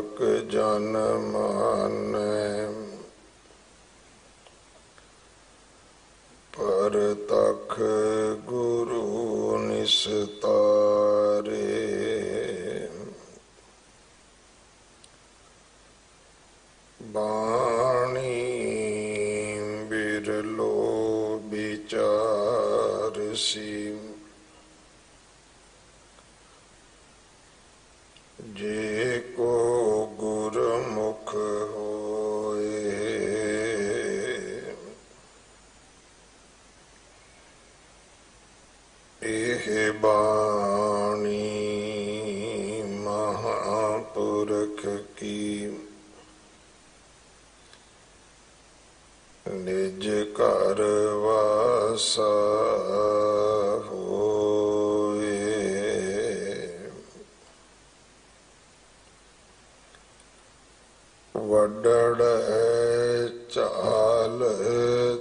पूरक जन मानै, परतख गुरु निस्तारे। बाणी बिरलो विचारसी, जे को गुरमुख होए। एह बाणी महापुरख की, निज घर वासा होए। वडड़ चाल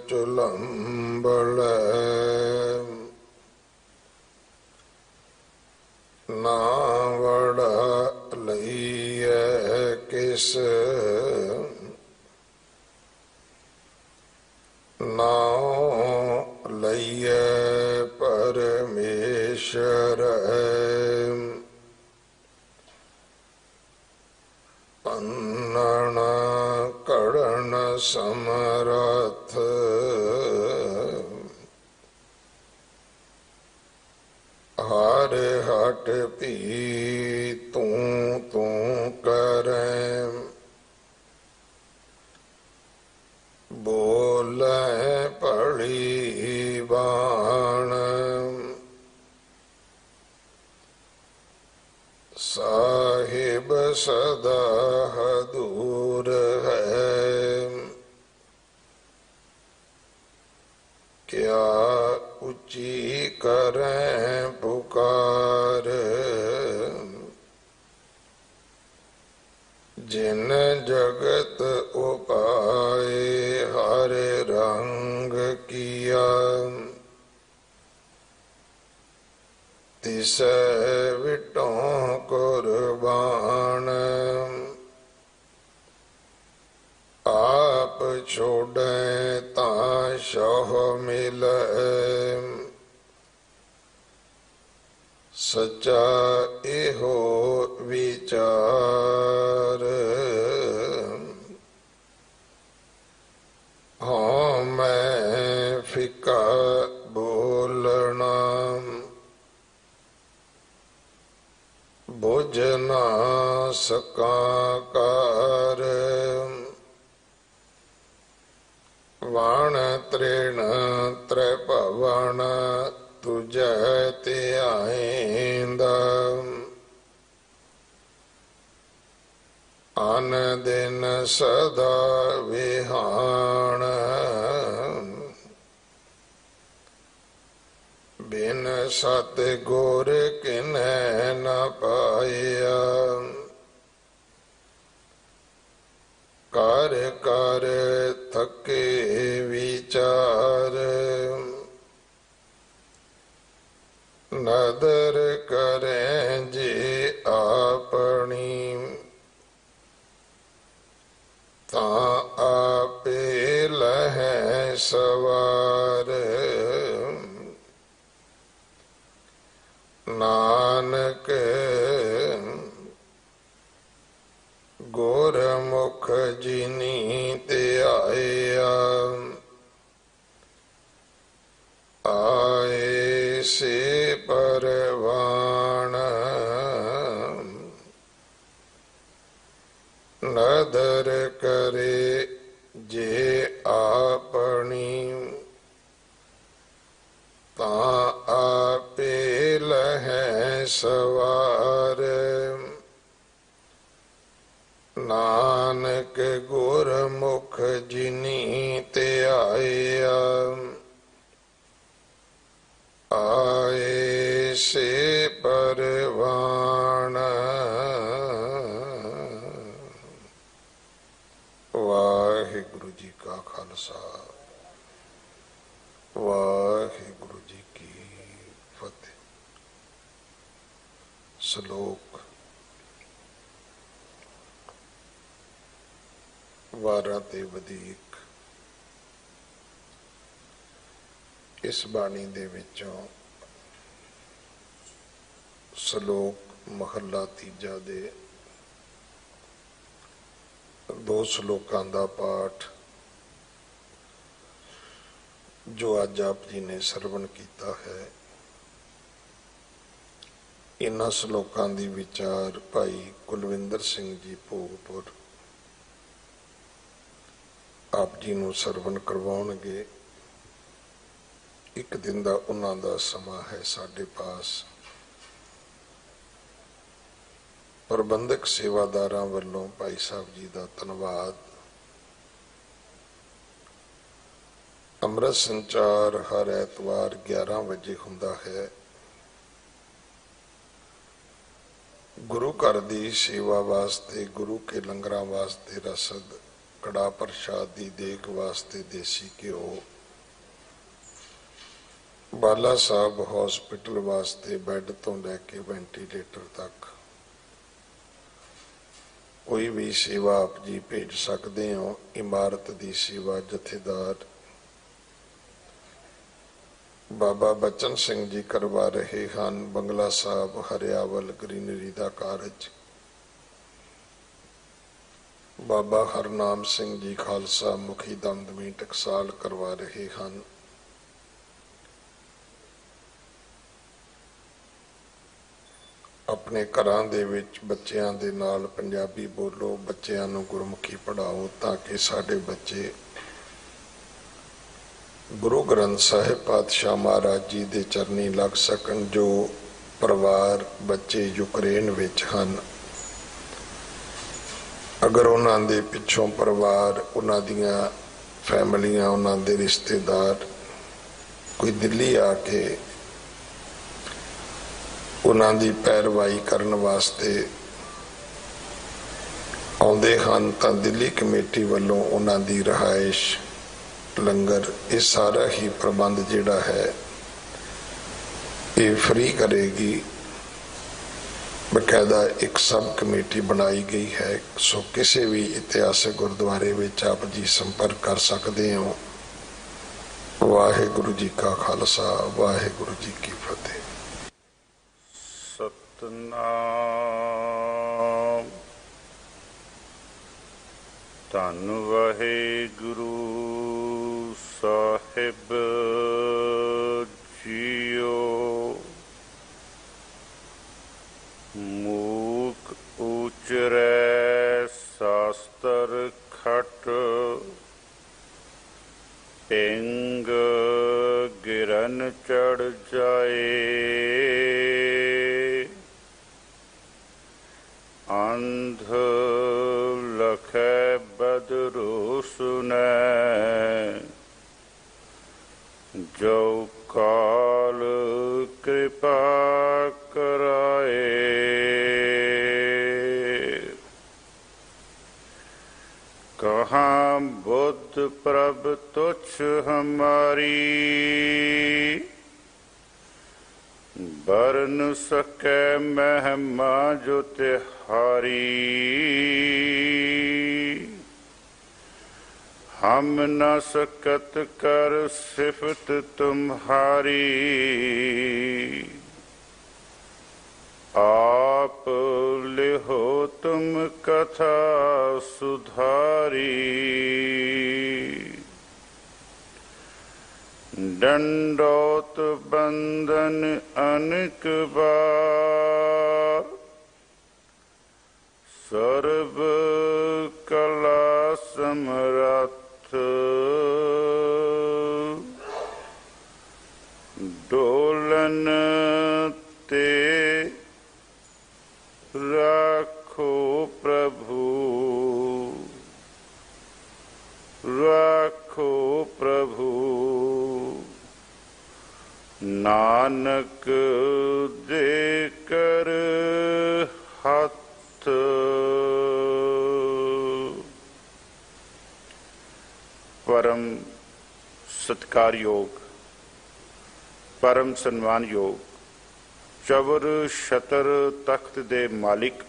चुलंबल, ना वड़ा लइए किस, नाउ लइए परमेश्वर। अन्नन कड़न समरथ, हर हट पी तू तू करें। बोले पड़ी बाण, साहिब सदा दूर है। क्या ऊंची करें पुकार, जिन जगत उपाय हर रंग किया। तिस विटों कुर्बान, आप छोड़े ताशह मिले। सच्चा एहो विचार, हाँ मैं फिका बोलना। बुझ ना सका कार, वाण तृण त्रिभुवन तुझे ध्याएंदा। अन दिन सदा विहान, बिन सतगुर किन्है न पाया। कर कर थके विचार, नदर करें जे अपनी। ता आपे लहें सवार, नानक गुरमुख जिनी ध्याया। आए से परवान, नदर करे जे अपनी। ता आपे लहें सवार, नानक गुरमुख जिनी ध्याया। आए से परवान। वाहिगुरु जी का खालसा, वाहिगुरु जी की फतेह। श्लोक ਵਾਰਾਂ ਤੇ ਵਧੀਕ। ਇਸ ਬਾਣੀ ਦੇ ਵਿੱਚੋਂ ਸ਼ਲੋਕ ਮਹੱਲਾ ਤੀਜਾ ਦੇ 2 ਸ਼ਲੋਕਾਂ ਦਾ ਪਾਠ ਜੋ ਅੱਜ ਆਪ ਜੀ ਨੇ ਸਰਵਣ ਕੀਤਾ ਹੈ, ਇਹਨਾਂ ਸ਼ਲੋਕਾਂ ਦੀ ਵਿਚਾਰ ਭਾਈ ਕੁਲਵਿੰਦਰ ਸਿੰਘ ਜੀ ਭੋਗਪੁਰ ਆਪ ਜੀ ਨੂੰ ਸਰਵਣ ਕਰਵਾਉਣਗੇ। ਇੱਕ ਦਿਨ ਦਾ ਉਹਨਾਂ ਦਾ ਸਮਾਂ ਹੈ ਸਾਡੇ ਪਾਸ। ਪ੍ਰਬੰਧਕ ਸੇਵਾਦਾਰਾਂ ਵੱਲੋਂ ਭਾਈ ਸਾਹਿਬ ਜੀ ਦਾ ਧੰਨਵਾਦ। ਅੰਮ੍ਰਿਤ ਸੰਚਾਰ ਹਰ ਐਤਵਾਰ 11 ਵਜੇ ਹੁੰਦਾ ਹੈ। ਗੁਰੂ ਘਰ ਦੀ ਸੇਵਾ ਵਾਸਤੇ, ਗੁਰੂ ਕੇ ਲੰਗਰਾਂ ਵਾਸਤੇ ਰਸਦ, ਕੜਾ ਪ੍ਰਸ਼ਾਦ ਦੀ ਦੇਗ ਵਾਸਤੇ ਦੇਸੀ ਘਿਓ, ਬਾਲਾ ਸਾਹਿਬ ਹਸਪੀਟਲ ਵਾਸਤੇ ਬੈੱਡ ਤੋਂ ਲੈ ਕੇ ਵੈਂਟੀਲੇਟਰ ਤੱਕ ਕੋਈ ਵੀ ਸੇਵਾ ਆਪ ਜੀ ਭੇਜ ਸਕਦੇ ਹੋ। ਇਮਾਰਤ ਦੀ ਸੇਵਾ ਜਥੇਦਾਰ ਬਾਬਾ ਬਚਨ ਸਿੰਘ ਜੀ ਕਰਵਾ ਰਹੇ ਹਨ। ਬੰਗਲਾ ਸਾਹਿਬ ਹਰਿਆਵਲ ਗ੍ਰੀਨਰੀ ਦਾ ਕਾਰਜ ਬਾਬਾ ਹਰਨਾਮ ਸਿੰਘ ਜੀ ਖਾਲਸਾ ਮੁਖੀ ਦਮਦਮੀ ਟਕਸਾਲ ਕਰਵਾ ਰਹੇ ਹਨ। ਆਪਣੇ ਘਰਾਂ ਦੇ ਵਿੱਚ ਬੱਚਿਆਂ ਦੇ ਨਾਲ ਪੰਜਾਬੀ ਬੋਲੋ, ਬੱਚਿਆਂ ਨੂੰ ਗੁਰਮੁਖੀ ਪੜ੍ਹਾਓ ਤਾਂ ਕਿ ਸਾਡੇ ਬੱਚੇ ਗੁਰੂ ਗ੍ਰੰਥ ਸਾਹਿਬ ਪਾਤਸ਼ਾਹ ਮਹਾਰਾਜ ਜੀ ਦੇ ਚਰਨੀ ਲੱਗ ਸਕਣ। ਜੋ ਪਰਿਵਾਰ ਬੱਚੇ ਯੂਕਰੇਨ ਵਿੱਚ ਹਨ, ਅਗਰ ਉਹਨਾਂ ਦੇ ਪਿੱਛੋਂ ਪਰਿਵਾਰ, ਉਹਨਾਂ ਦੀਆਂ ਫੈਮਲੀਆਂ, ਉਹਨਾਂ ਦੇ ਰਿਸ਼ਤੇਦਾਰ ਕੋਈ ਦਿੱਲੀ ਆ ਕੇ ਉਹਨਾਂ ਦੀ ਪੈਰਵਾਈ ਕਰਨ ਵਾਸਤੇ ਆਉਂਦੇ ਹਨ ਤਾਂ ਦਿੱਲੀ ਕਮੇਟੀ ਵੱਲੋਂ ਉਹਨਾਂ ਦੀ ਰਿਹਾਇਸ਼, ਲੰਗਰ, ਇਹ ਸਾਰਾ ਹੀ ਪ੍ਰਬੰਧ ਜਿਹੜਾ ਹੈ ਇਹ ਫ੍ਰੀ ਕਰੇਗੀ। ਬਕਾਇਦਾ ਇੱਕ ਸਬ ਕਮੇਟੀ ਬਣਾਈ ਗਈ ਹੈ। ਸੋ ਕਿਸੇ ਵੀ ਇਤਿਹਾਸਕ ਗੁਰਦੁਆਰੇ ਵਿੱਚ ਆਪ ਜੀ ਸੰਪਰਕ ਕਰ ਸਕਦੇ ਹੋ। ਵਾਹਿਗੁਰੂ ਜੀ ਕਾ ਖਾਲਸਾ, ਵਾਹਿਗੁਰੂ ਜੀ ਕੀ ਫਤਿਹ। ਸਤਨਾਮ। ਧੰਨ ਵਾਹਿਗੁਰੂ ਸਾਹਿਬ ਜੀਓ। ਮੂਕ ਉਚਰੈ ਸ਼ਾਸਤਰ ਖਟ, ਪਿੰਗ ਗਿਰਨ ਚੜ ਜਾਏ। ਅੰਧ ਲਖੈ ਬਦਰੂ ਸੁਨੈ, ਜੋ ਕਾਲ ਕਿਰਪਾ ਕਰਾਏ। ਕਹਾਂ ਬੁੱਧ ਪ੍ਰਭ ਤੁਛ ਹਮਾਰੀ, ਬਰਨ ਸਕੈ ਮਹਿਮਾ ਜੋ ਤਿਹਾਰੀ। ਹਮ ਨ ਸਕਤ ਕਰ ਸਿਫਤ ਤੁਮਹਾਰੀ, ਆਪ ਲਿਹੋ ਤੁਮ ਕਥਾ ਸੁਧਾਰੀ। ਡੰਡੋਤ ਬੰਦਨ ਅਨਕ ਬਾਰ, ਸਰਬ ਕਲਾ ਸਮਰੱਥ। ਡੋਲਨ ਤੇ ਰਾਖੋ ਪ੍ਰਭੂ, ਰਾਖੋ ਪ੍ਰਭੂ। ਨਾਨਕ ਦੇ ਕਰ ਹੱਥ। ਪਰਮ ਸਤਿਕਾਰਯੋਗ, ਪਰਮ ਸਨਮਾਨਯੋਗ, ਚਵਰ ਛਤਰ ਤਖਤ ਦੇ ਮਾਲਿਕ,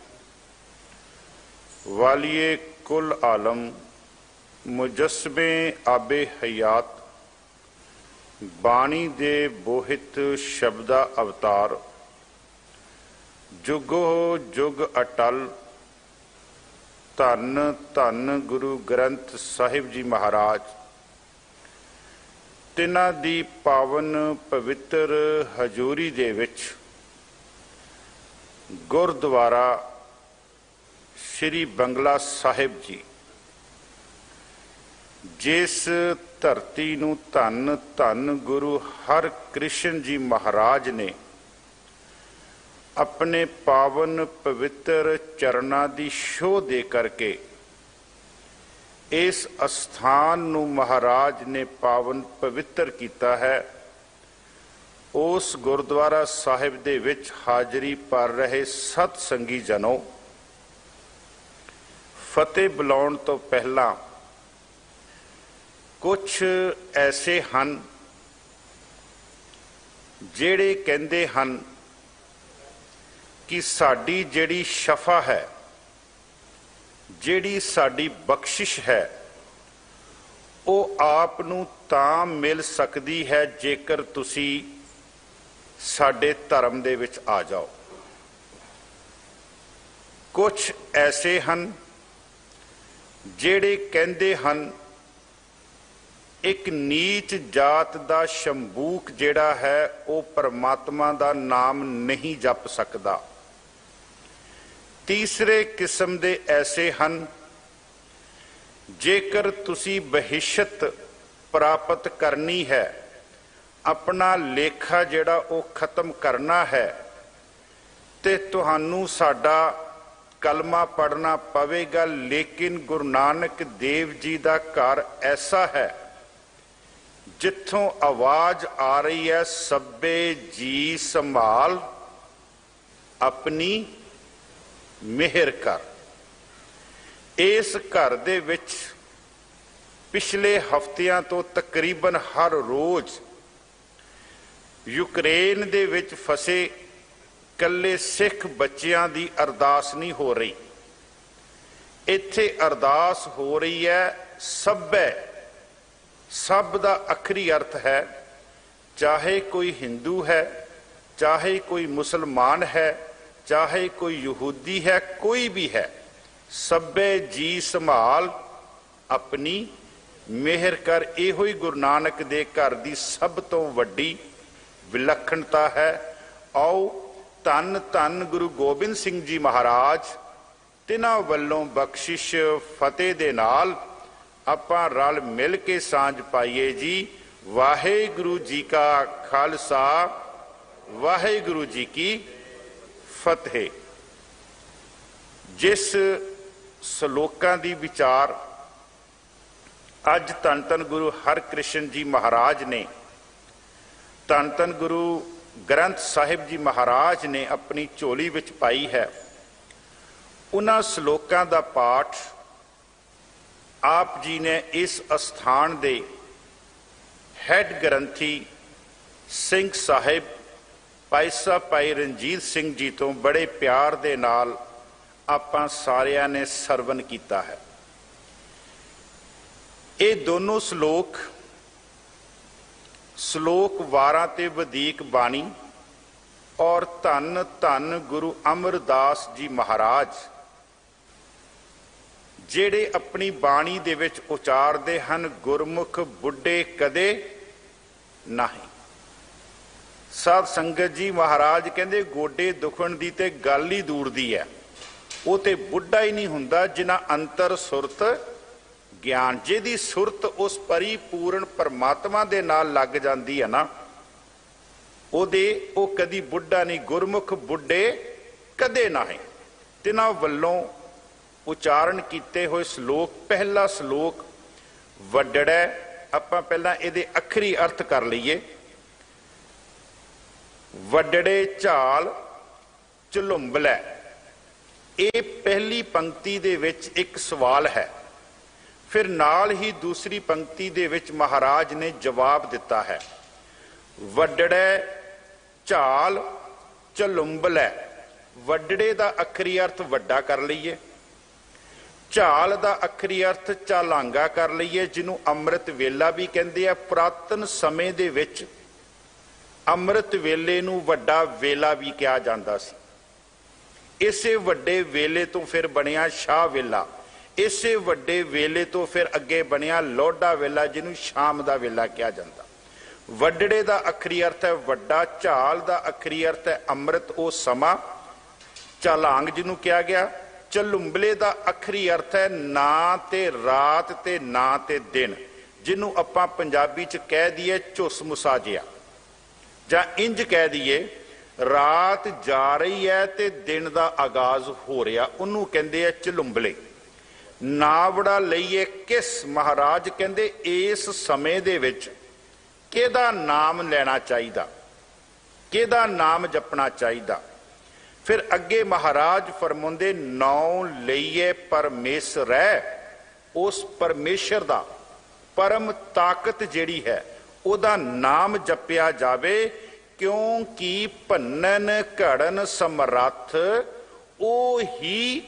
ਵਾਲੀਏ ਕੁਲ ਆਲਮ ਮੁਜੱਸਮੇ ਆਬੇ ਹਯਾਤ ਬਾਣੀ ਦੇ ਬੋਹਿਤ ਸ਼ਬਦਾ ਅਵਤਾਰ ਜੁਗੋ ਜੁਗ ਅਟਲ ਧੰਨ ਧੰਨ ਗੁਰੂ ਗ੍ਰੰਥ ਸਾਹਿਬ ਜੀ ਮਹਾਰਾਜ। ਤਿਨਾਂ ਦੀ ਪਾਵਨ ਪਵਿੱਤਰ ਹਜ਼ੂਰੀ ਦੇ ਵਿੱਚ ਗੁਰਦੁਆਰਾ ਸ੍ਰੀ ਬੰਗਲਾ ਸਾਹਿਬ ਜੀ, ਜਿਸ ਧਰਤੀ ਨੂੰ ਧੰਨ ਧੰਨ ਗੁਰੂ ਹਰਕ੍ਰਿਸ਼ਨ ਜੀ ਮਹਾਰਾਜ ਨੇ ਆਪਣੇ ਪਾਵਨ ਪਵਿੱਤਰ ਚਰਨਾਂ ਦੀ ਛੋਹ ਦੇ ਕਰਕੇ ਇਸ ਅਸਥਾਨ ਨੂੰ ਮਹਾਰਾਜ ਨੇ ਪਾਵਨ ਪਵਿੱਤਰ ਕੀਤਾ ਹੈ, ਉਸ ਗੁਰਦੁਆਰਾ ਸਾਹਿਬ ਦੇ ਵਿੱਚ ਹਾਜ਼ਰੀ ਭਰ ਰਹੇ ਸਤ ਸੰਗੀ ਜਨੋ, ਫਤਿਹ ਬੁਲਾਉਣ ਤੋਂ ਪਹਿਲਾਂ ਕੁਝ ਐਸੇ ਹਨ ਜਿਹੜੇ ਕਹਿੰਦੇ ਹਨ ਕਿ ਸਾਡੀ ਜਿਹੜੀ ਸ਼ਫਾ ਹੈ, ਜਿਹੜੀ ਸਾਡੀ ਬਖਸ਼ਿਸ਼ ਹੈ, ਉਹ ਆਪ ਨੂੰ ਤਾਂ ਮਿਲ ਸਕਦੀ ਹੈ ਜੇਕਰ ਤੁਸੀਂ ਸਾਡੇ ਧਰਮ ਦੇ ਵਿੱਚ ਆ ਜਾਓ। ਕੁਝ ਐਸੇ ਹਨ ਜਿਹੜੇ ਕਹਿੰਦੇ ਹਨ ਇੱਕ ਨੀਚ ਜਾਤ ਦਾ ਸ਼ੰਭੂਕ ਜਿਹੜਾ ਹੈ ਉਹ ਪਰਮਾਤਮਾ ਦਾ ਨਾਮ ਨਹੀਂ ਜਪ ਸਕਦਾ। ਤੀਸਰੇ ਕਿਸਮ ਦੇ ਐਸੇ ਹਨ, ਜੇਕਰ ਤੁਸੀਂ ਬਹਿਸ਼ਤ ਪ੍ਰਾਪਤ ਕਰਨੀ ਹੈ, ਆਪਣਾ ਲੇਖਾ ਜਿਹੜਾ ਉਹ ਖਤਮ ਕਰਨਾ ਹੈ, ਤੇ ਤੁਹਾਨੂੰ ਸਾਡਾ ਕਲਮਾ ਪੜ੍ਹਨਾ ਪਵੇਗਾ। ਲੇਕਿਨ ਗੁਰੂ ਨਾਨਕ ਦੇਵ ਜੀ ਦਾ ਘਰ ਐਸਾ ਹੈ ਜਿੱਥੋਂ ਆਵਾਜ਼ ਆ ਰਹੀ ਹੈ, ਸਭੇ ਜੀ ਸੰਭਾਲ ਆਪਣੀ ਮਿਹਰ ਕਰ। ਇਸ ਘਰ ਦੇ ਵਿੱਚ ਪਿਛਲੇ ਹਫ਼ਤਿਆਂ ਤੋਂ ਤਕਰੀਬਨ ਹਰ ਰੋਜ਼ ਯੂਕਰੇਨ ਦੇ ਵਿੱਚ ਫਸੇ ਕੱਲੇ ਸਿੱਖ ਬੱਚਿਆਂ ਦੀ ਅਰਦਾਸ ਨਹੀਂ ਹੋ ਰਹੀ, ਇੱਥੇ ਅਰਦਾਸ ਹੋ ਰਹੀ ਹੈ ਸਭੈ। ਸਭ ਦਾ ਆਖਰੀ ਅਰਥ ਹੈ, ਚਾਹੇ ਕੋਈ ਹਿੰਦੂ ਹੈ, ਚਾਹੇ ਕੋਈ ਮੁਸਲਮਾਨ ਹੈ, ਚਾਹੇ ਕੋਈ ਯਹੂਦੀ ਹੈ, ਕੋਈ ਵੀ ਹੈ, ਸਭੇ ਜੀ ਸੰਭਾਲ ਆਪਣੀ ਮਿਹਰ ਕਰ। ਇਹੋ ਹੀ ਗੁਰੂ ਨਾਨਕ ਦੇ ਘਰ ਦੀ ਸਭ ਤੋਂ ਵੱਡੀ ਵਿਲੱਖਣਤਾ ਹੈ। ਆਓ ਧੰਨ ਧੰਨ ਗੁਰੂ ਗੋਬਿੰਦ ਸਿੰਘ ਜੀ ਮਹਾਰਾਜ, ਤਿਨਾਂ ਵੱਲੋਂ ਬਖਸ਼ਿਸ਼ ਫਤਿਹ ਦੇ ਨਾਲ ਆਪਾਂ ਰਲ ਮਿਲ ਕੇ ਸਾਂਝ ਪਾਈਏ ਜੀ। ਵਾਹਿਗੁਰੂ ਜੀ ਕਾ ਖਾਲਸਾ, ਵਾਹਿਗੁਰੂ ਜੀ ਕੀ ਫਤਿਹ। ਜਿਸ ਸ਼ਲੋਕਾਂ ਦੀ ਵਿਚਾਰ ਅੱਜ ਧੰਨ ਧੰਨ ਗੁਰੂ ਹਰਕ੍ਰਿਸ਼ਨ ਜੀ ਮਹਾਰਾਜ ਨੇ, ਧੰਨ ਧੰਨ ਗੁਰੂ ਗ੍ਰੰਥ ਸਾਹਿਬ ਜੀ ਮਹਾਰਾਜ ਨੇ ਆਪਣੀ ਝੋਲੀ ਵਿੱਚ ਪਾਈ ਹੈ, ਉਹਨਾਂ ਸ਼ਲੋਕਾਂ ਦਾ ਪਾਠ ਆਪ ਜੀ ਨੇ ਇਸ ਅਸਥਾਨ ਦੇ ਹੈਡ ਗ੍ਰੰਥੀ ਸਿੰਘ ਸਾਹਿਬ ਭਾਈ ਸਾਹਿਬ ਭਾਈ ਰਣਜੀਤ ਸਿੰਘ ਜੀ ਤੋਂ ਬੜੇ ਪਿਆਰ ਦੇ ਨਾਲ ਆਪਾਂ ਸਾਰਿਆਂ ਨੇ ਸਰਵਨ ਕੀਤਾ ਹੈ। ਇਹ ਦੋਨੋਂ ਸ਼ਲੋਕ ਵਾਰਾਂ ਤੇ ਵਧੀਕ ਬਾਣੀ ਔਰ ਧੰਨ ਧੰਨ ਗੁਰੂ ਅਮਰਦਾਸ ਜੀ ਮਹਾਰਾਜ ਜਿਹੜੇ ਆਪਣੀ ਬਾਣੀ ਦੇ ਵਿੱਚ ਉਚਾਰਦੇ ਹਨ, ਗੁਰਮੁਖ ਬੁੱਢੇ ਕਦੇ ਨਹੀਂ। ਸਾਧ ਸੰਗਤ ਜੀ, ਮਹਾਰਾਜ ਕਹਿੰਦੇ ਗੋਡੇ ਦੁਖਣ ਦੀ ਤੇ ਗੱਲ ਹੀ ਦੂਰ ਦੀ ਹੈ, ਉਹ ਤੇ ਬੁੱਢਾ ਹੀ ਨਹੀਂ ਹੁੰਦਾ ਜਿਨ੍ਹਾਂ ਅੰਤਰ ਸੁਰਤ ਗਿਆਨ। ਜਿਹਦੀ ਸੁਰਤ ਉਸ ਪਰਿਪੂਰਨ ਪਰਮਾਤਮਾ ਦੇ ਨਾਲ ਲੱਗ ਜਾਂਦੀ ਹੈ ਨਾ, ਉਹ ਕਦੀ ਬੁੱਢਾ ਨਹੀਂ। ਗੁਰਮੁਖ ਬੁੱਢੇ ਕਦੇ ਨਹੀਂ। ਤਿਨਾਂ ਵੱਲੋਂ ਉਚਾਰਨ ਕੀਤੇ ਹੋਏ ਸ਼ਲੋਕ, ਪਹਿਲਾ ਸ਼ਲੋਕ ਵੱਡੜਾ। ਆਪਾਂ ਪਹਿਲਾਂ ਇਹਦੇ ਅੱਖਰੀ ਅਰਥ ਕਰ ਲਈਏ। ਵੱਡੜੇ ਝਾਲ ਝਲੁੰਬਲੈ, ਇਹ ਪਹਿਲੀ ਪੰਕਤੀ ਦੇ ਵਿੱਚ ਇੱਕ ਸਵਾਲ ਹੈ। ਫਿਰ ਨਾਲ ਹੀ ਦੂਸਰੀ ਪੰਕਤੀ ਦੇ ਵਿੱਚ ਮਹਾਰਾਜ ਨੇ ਜਵਾਬ ਦਿੱਤਾ ਹੈ। ਵੱਡੜੇ ਝਾਲ ਝਲੁੰਬਲੈ, ਵੱਡੜੇ ਦਾ ਅੱਖਰੀ ਅਰਥ ਵੱਡਾ ਕਰ ਲਈਏ, ਝਾਲ ਦਾ ਅੱਖਰੀ ਅਰਥ ਝਾਲਾਂਗਾ ਕਰ ਲਈਏ, ਜਿਹਨੂੰ ਅੰਮ੍ਰਿਤ ਵੇਲਾ ਵੀ ਕਹਿੰਦੇ ਆ। ਪੁਰਾਤਨ ਸਮੇਂ ਦੇ ਵਿੱਚ ਅੰਮ੍ਰਿਤ ਵੇਲੇ ਨੂੰ ਵੱਡਾ ਵੇਲਾ ਵੀ ਕਿਹਾ ਜਾਂਦਾ ਸੀ। ਇਸੇ ਵੱਡੇ ਵੇਲੇ ਤੋਂ ਫਿਰ ਬਣਿਆ ਸ਼ਾਹ ਵੇਲਾ, ਇਸੇ ਵੱਡੇ ਵੇਲੇ ਤੋਂ ਫਿਰ ਅੱਗੇ ਬਣਿਆ ਲੋਢਾ ਵੇਲਾ, ਜਿਹਨੂੰ ਸ਼ਾਮ ਦਾ ਵੇਲਾ ਕਿਹਾ ਜਾਂਦਾ। ਵੱਡੜੇ ਦਾ ਅੱਖਰੀ ਅਰਥ ਹੈ ਵੱਡਾ, ਝਾਲ ਦਾ ਅੱਖਰੀ ਅਰਥ ਹੈ ਅੰਮ੍ਰਿਤ, ਉਹ ਸਮਾਂ, ਝਾਲਾਂਗ ਜਿਹਨੂੰ ਕਿਹਾ ਗਿਆ। ਝਲੁੰਬਲੇ ਦਾ ਅੱਖਰੀ ਅਰਥ ਹੈ ਨਾ ਤੇ ਰਾਤ ਤੇ ਨਾ ਤੇ ਦਿਨ, ਜਿਹਨੂੰ ਆਪਾਂ ਪੰਜਾਬੀ ਚ ਕਹਿ ਦਈਏ ਝੁੱਸ ਮੁਸਾ ਜਿਹਾ, ਜਾਂ ਇੰਜ ਕਹਿ ਦਈਏ ਰਾਤ ਜਾ ਰਹੀ ਹੈ ਤੇ ਦਿਨ ਦਾ ਆਗਾਜ਼ ਹੋ ਰਿਹਾ, ਉਹਨੂੰ ਕਹਿੰਦੇ ਆ ਝਲੁੰਬਲੇ। ਨਾਵੜਾ ਲਈਏ ਕਿਸ, ਮਹਾਰਾਜ ਕਹਿੰਦੇ ਇਸ ਸਮੇਂ ਦੇ ਵਿੱਚ ਕਿਹਦਾ ਨਾਮ ਲੈਣਾ ਚਾਹੀਦਾ, ਕਿਹਦਾ ਨਾਮ ਜਪਣਾ ਚਾਹੀਦਾ। ਫਿਰ ਅੱਗੇ ਮਹਾਰਾਜ ਫਰਮਾਉਂਦੇ ਨਾਉ ਲਈਏ ਪਰਮੇਸ਼ਰੈ, ਉਸ ਪਰਮੇਸ਼ਰ ਦਾ, ਪਰਮ ਤਾਕਤ ਜਿਹੜੀ ਹੈ ਉਹਦਾ ਨਾਮ ਜਪਿਆ ਜਾਵੇ, ਕਿਉਂਕਿ ਭੰਨਨ ਘੜਨ ਸਮਰੱਥ ਉਹ ਹੀ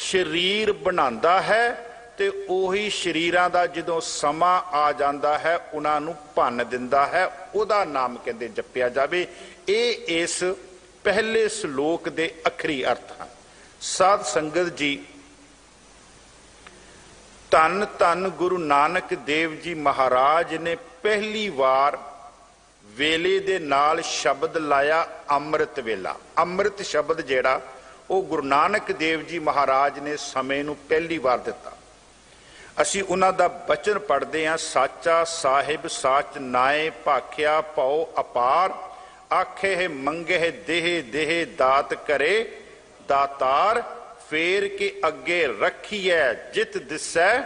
ਸਰੀਰ ਬਣਾਉਂਦਾ ਹੈ ਤੇ ਉਹੀ ਸਰੀਰਾਂ ਦਾ ਜਦੋਂ ਸਮਾਂ ਆ ਜਾਂਦਾ ਹੈ ਉਹਨਾਂ ਨੂੰ ਭੰਨ ਦਿੰਦਾ ਹੈ, ਉਹਦਾ ਨਾਮ ਕਹਿੰਦੇ ਜਪਿਆ ਜਾਵੇ। ਇਹ ਇਸ ਪਹਿਲੇ ਸ਼ਲੋਕ ਦੇ ਅੱਖਰੀ ਅਰਥ ਹਨ। ਸਾਧ ਸੰਗਤ ਜੀ, ਧੰਨ ਧੰਨ ਗੁਰੂ ਨਾਨਕ ਦੇਵ ਜੀ ਮਹਾਰਾਜ ਨੇ ਪਹਿਲੀ ਵਾਰ ਵੇਲੇ ਦੇ ਨਾਲ ਸ਼ਬਦ ਲਾਇਆ ਅੰਮ੍ਰਿਤ ਵੇਲਾ। ਅੰਮ੍ਰਿਤ ਸ਼ਬਦ ਜਿਹੜਾ ਉਹ ਗੁਰੂ ਨਾਨਕ ਦੇਵ ਜੀ ਮਹਾਰਾਜ ਨੇ ਸਮੇਂ ਨੂੰ ਪਹਿਲੀ ਵਾਰ ਦਿੱਤਾ। ਅਸੀਂ ਉਹਨਾਂ ਦਾ ਬਚਨ ਪੜ੍ਹਦੇ ਹਾਂ, ਸਾਚਾ ਸਾਹਿਬ ਸਾਚ ਨਾਏ ਭਾਖਿਆ ਭਉ ਅਪਾਰ, ਆਖੇ ਮੰਗੇ ਦੇਹ ਦੇਹ ਦਾਤ ਕਰੇ ਦਾਤਾਰ, ਫੇਰ ਕੇ ਅੱਗੇ ਰੱਖੀਐ ਜਿਤ ਦਿਸੈ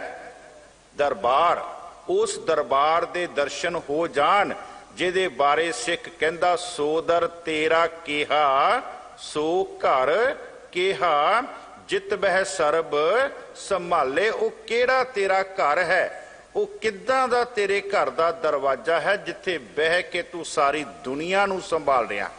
ਦਰਬਾਰ। ਉਸ ਦਰਬਾਰ ਦੇ ਦਰਸ਼ਨ ਹੋ ਜਾਣ ਜਿਹਦੇ ਬਾਰੇ ਸਿੱਖ ਕਹਿੰਦਾ ਸੋ ਦਰ ਤੇਰਾ ਕਿਹਾ ਸੋ ਘਰ ਕਿਹਾ, ਜਿਤ ਬਹਿ ਸਰਬ ਸੰਭਾਲੇ। ਉਹ ਕਿਹੜਾ ਤੇਰਾ ਘਰ ਹੈ, ਉਹ ਕਿੱਦਾਂ ਦਾ ਤੇਰੇ ਘਰ ਦਾ ਦਰਵਾਜ਼ਾ ਹੈ ਜਿੱਥੇ ਬਹਿ ਕੇ ਤੂੰ ਸਾਰੀ ਦੁਨੀਆ ਨੂੰ ਸੰਭਾਲ ਰਿਹਾ।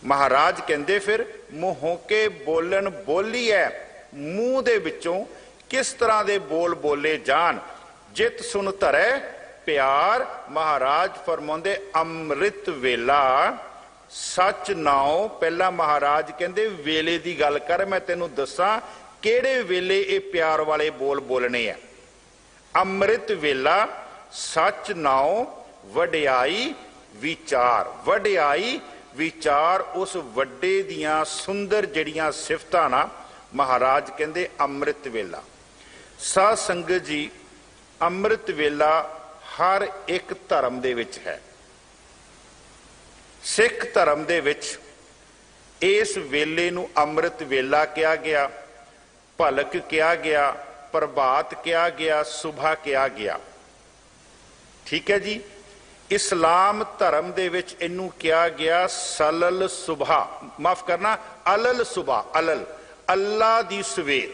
ਮਹਾਰਾਜ ਕਹਿੰਦੇ ਫਿਰ ਮੂੰਹੋਂ ਕੇ ਬੋਲਣ ਬੋਲੀ ਹੈ, ਮੂੰਹ ਦੇ ਵਿੱਚੋਂ ਕਿਸ ਤਰ੍ਹਾਂ ਦੇ ਬੋਲ ਬੋਲੇ ਜਾਣ। ਜਿਤ ਸੁਨ ਧਰੈ ਪਿਆਰ, ਮਹਾਰਾਜ ਫਰਮਾਉਂਦੇ ਅੰਮ੍ਰਿਤ ਵੇਲਾ ਸੱਚ ਨਾਉ। ਪਹਿਲਾਂ ਮਹਾਰਾਜ ਕਹਿੰਦੇ ਵੇਲੇ ਦੀ ਗੱਲ ਕਰ, ਮੈਂ ਤੈਨੂੰ ਦੱਸਾਂ ਕਿਹੜੇ ਵੇਲੇ ਇਹ ਪਿਆਰ ਵਾਲੇ ਬੋਲ ਬੋਲਣੇ ਆ। ਅੰਮ੍ਰਿਤ ਵੇਲਾ ਸੱਚ ਨਾਉ ਵਡਿਆਈ ਵਿਚਾਰ। ਵਡਿਆਈ ਵਿਚਾਰ ਉਸ ਵੱਡੇ ਦੀਆਂ ਸੁੰਦਰ ਜਿਹੜੀਆਂ ਸਿਫਤਾਂ ਨਾ, ਮਹਾਰਾਜ ਕਹਿੰਦੇ ਅੰਮ੍ਰਿਤ ਵੇਲਾ। ਸਾਧ ਸੰਗਤ ਜੀ, ਅੰਮ੍ਰਿਤ ਵੇਲਾ ਹਰ ਇੱਕ ਧਰਮ ਦੇ ਵਿੱਚ ਹੈ। ਸਿੱਖ ਧਰਮ ਦੇ ਵਿੱਚ ਇਸ ਵੇਲੇ ਨੂੰ ਅੰਮ੍ਰਿਤ ਵੇਲਾ ਕਿਹਾ ਗਿਆ, ਭਲਕ ਕਿਹਾ ਗਿਆ, ਪ੍ਰਭਾਤ ਕਿਹਾ ਗਿਆ, ਸੁਬਹਾ ਕਿਹਾ ਗਿਆ। ਠੀਕ ਹੈ ਜੀ। ਇਸਲਾਮ ਧਰਮ ਦੇ ਵਿੱਚ ਇਹਨੂੰ ਕਿਹਾ ਗਿਆ ਸਲਲ ਸੁਬਹਾ, ਮਾਫ ਕਰਨਾ ਅਲਲ ਸੁਬਹਾ। ਅਲਲ ਅੱਲਾ ਦੀ ਸਵੇਰ,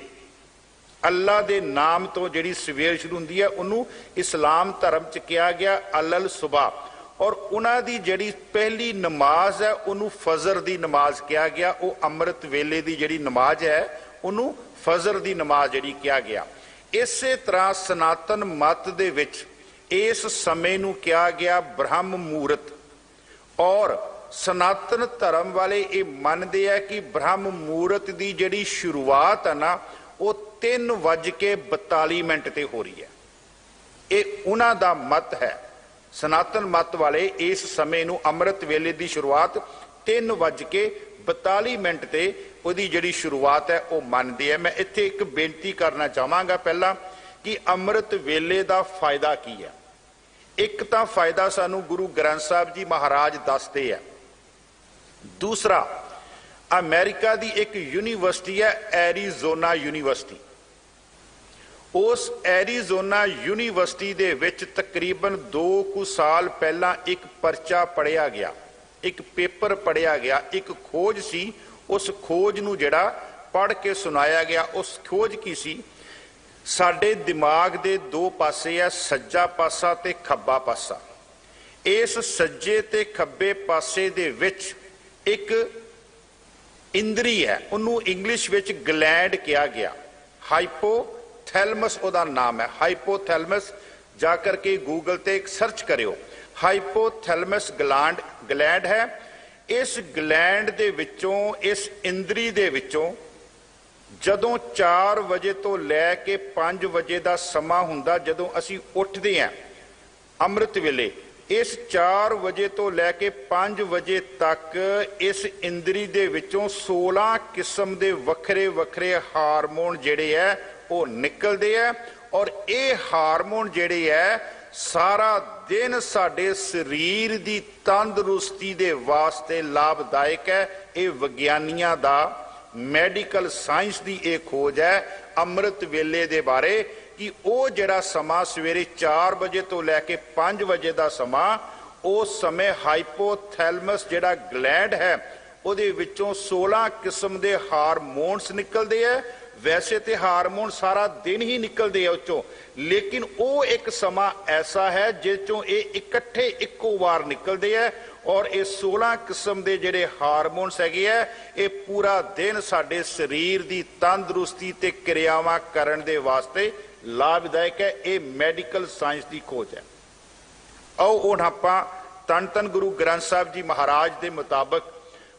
ਅੱਲਾ ਦੇ ਨਾਮ ਤੋਂ ਜਿਹੜੀ ਸਵੇਰ ਸ਼ੁਰੂ ਹੁੰਦੀ ਹੈ ਉਹਨੂੰ ਇਸਲਾਮ ਧਰਮ ਚ ਕਿਹਾ ਗਿਆ ਅਲਲ ਸੁਬਹਾ। ਔਰ ਉਹਨਾਂ ਦੀ ਜਿਹੜੀ ਪਹਿਲੀ ਨਮਾਜ਼ ਹੈ ਉਹਨੂੰ ਫਜ਼ਰ ਦੀ ਨਮਾਜ਼ ਕਿਹਾ ਗਿਆ। ਉਹ ਅੰਮ੍ਰਿਤ ਵੇਲੇ ਦੀ ਜਿਹੜੀ ਨਮਾਜ਼ ਹੈ ਉਹਨੂੰ ਫਜ਼ਰ ਦੀ ਨਮਾਜ਼ ਜਿਹੜੀ ਕਿਹਾ ਗਿਆ। ਇਸੇ ਤਰ੍ਹਾਂ ਸਨਾਤਨ ਮਤ ਦੇ ਵਿੱਚ ਇਸ ਸਮੇਂ ਨੂੰ ਕਿਹਾ ਗਿਆ ਬ੍ਰਹਮ ਮਹੂਰਤ। ਔਰ ਸਨਾਤਨ ਧਰਮ ਵਾਲੇ ਇਹ ਮੰਨਦੇ ਆ ਕਿ ਬ੍ਰਹਮ ਮਹੂਰਤ ਦੀ ਜਿਹੜੀ ਸ਼ੁਰੂਆਤ ਹੈ ਨਾ ਉਹ 3:42 ਤੇ ਹੋ ਰਹੀ ਹੈ। ਇਹ ਉਹਨਾਂ ਦਾ ਮਤ ਹੈ। ਸਨਾਤਨ ਮਤ ਵਾਲੇ ਇਸ ਸਮੇਂ ਨੂੰ ਅੰਮ੍ਰਿਤ ਵੇਲੇ ਦੀ ਸ਼ੁਰੂਆਤ 3:42 ਤੇ ਉਹਦੀ ਜਿਹੜੀ ਸ਼ੁਰੂਆਤ ਹੈ ਉਹ ਮੰਨਦੇ ਆ। ਮੈਂ ਇੱਥੇ ਇੱਕ ਬੇਨਤੀ ਕਰਨਾ ਚਾਹਾਂਗਾ ਪਹਿਲਾਂ ਕਿ ਅੰਮ੍ਰਿਤ ਵੇਲੇ ਦਾ ਫਾਇਦਾ ਕੀ ਹੈ। ਇੱਕ ਤਾਂ ਫਾਇਦਾ ਸਾਨੂੰ ਗੁਰੂ ਗ੍ਰੰਥ ਸਾਹਿਬ ਜੀ ਮਹਾਰਾਜ ਦੱਸਦੇ ਆ। ਦੂਸਰਾ, ਅਮਰੀਕਾ ਦੀ ਇੱਕ ਯੂਨੀਵਰਸਿਟੀ ਹੈ ਐਰੀਜ਼ੋਨਾ ਯੂਨੀਵਰਸਿਟੀ। ਉਸ ਐਰੀਜ਼ੋਨਾ ਯੂਨੀਵਰਸਿਟੀ ਦੇ ਵਿੱਚ ਤਕਰੀਬਨ 2 ਕੁ ਸਾਲ ਪਹਿਲਾਂ ਇੱਕ ਪਰਚਾ ਪੜ੍ਹਿਆ ਗਿਆ, ਇੱਕ ਪੇਪਰ ਪੜ੍ਹਿਆ ਗਿਆ, ਇੱਕ ਖੋਜ ਸੀ। ਉਸ ਖੋਜ ਨੂੰ ਜਿਹੜਾ ਪੜ੍ਹ ਕੇ ਸੁਣਾਇਆ ਗਿਆ। ਉਸ ਖੋਜ ਕੀ ਸੀ? ਸਾਡੇ ਦਿਮਾਗ ਦੇ 2 ਪਾਸੇ ਆ, ਸੱਜਾ ਪਾਸਾ ਤੇ ਖੱਬਾ ਪਾਸਾ। ਇਸ ਸੱਜੇ ਤੇ ਖੱਬੇ ਪਾਸੇ ਦੇ ਵਿੱਚ ਇੱਕ इंद्री है, उन्होंने इंग्लिश विच ग्लैंड कहा गया। हाइपोथैलमस उहदा नाम है, हाइपोथैलमस जा करके गूगल ते सर्च करियो, हाइपोथैलमस ग्लैंड है। इस ग्लैंड दे विचों, इस इंद्री दे विचों जदों 4 बजे तो लैके 5 बजे का समा हुंदा, जदों असी उठदे हैं अमृत वेले, इस 4 बजे तो लैके 5 बजे तक इस इंद्री दे विचों 16 किस्म के वखरे वखरे हारमोन जेड़े है वो निकलते हैं। और ये हारमोन जेड़े है सारा दिन साडे शरीर की तंदुरुस्ती दे वास्ते लाभदायक है। ये विग्यानियां दा मैडिकल साइंस की एक खोज है अमृत वेले दे बारे कि वो जड़ा समा सवेरे 4 बजे तो लैके 5 बजे का समा, उस समय हाइपोथैलमस जड़ा ग्लैंड है उहदे विचों 16 किस्म के हारमोन्स निकलते हैं। वैसे तो हारमोन सारा दिन ही निकलते हैं उसों, लेकिन वो एक समा ऐसा है जिसों ये इकट्ठे इक्को बार निकलते हैं। और ये 16 किस्म के जेडे हारमोन्स हैगे है ये पूरा दिन साडे शरीर की तंदुरुस्ती ते क्रियावां करन दे वास्ते लाभदायक है। ये मैडिकल साइंस की खोज है। आओ हुण आपां धन धन गुरु ग्रंथ साहिब जी महाराज के मुताबक,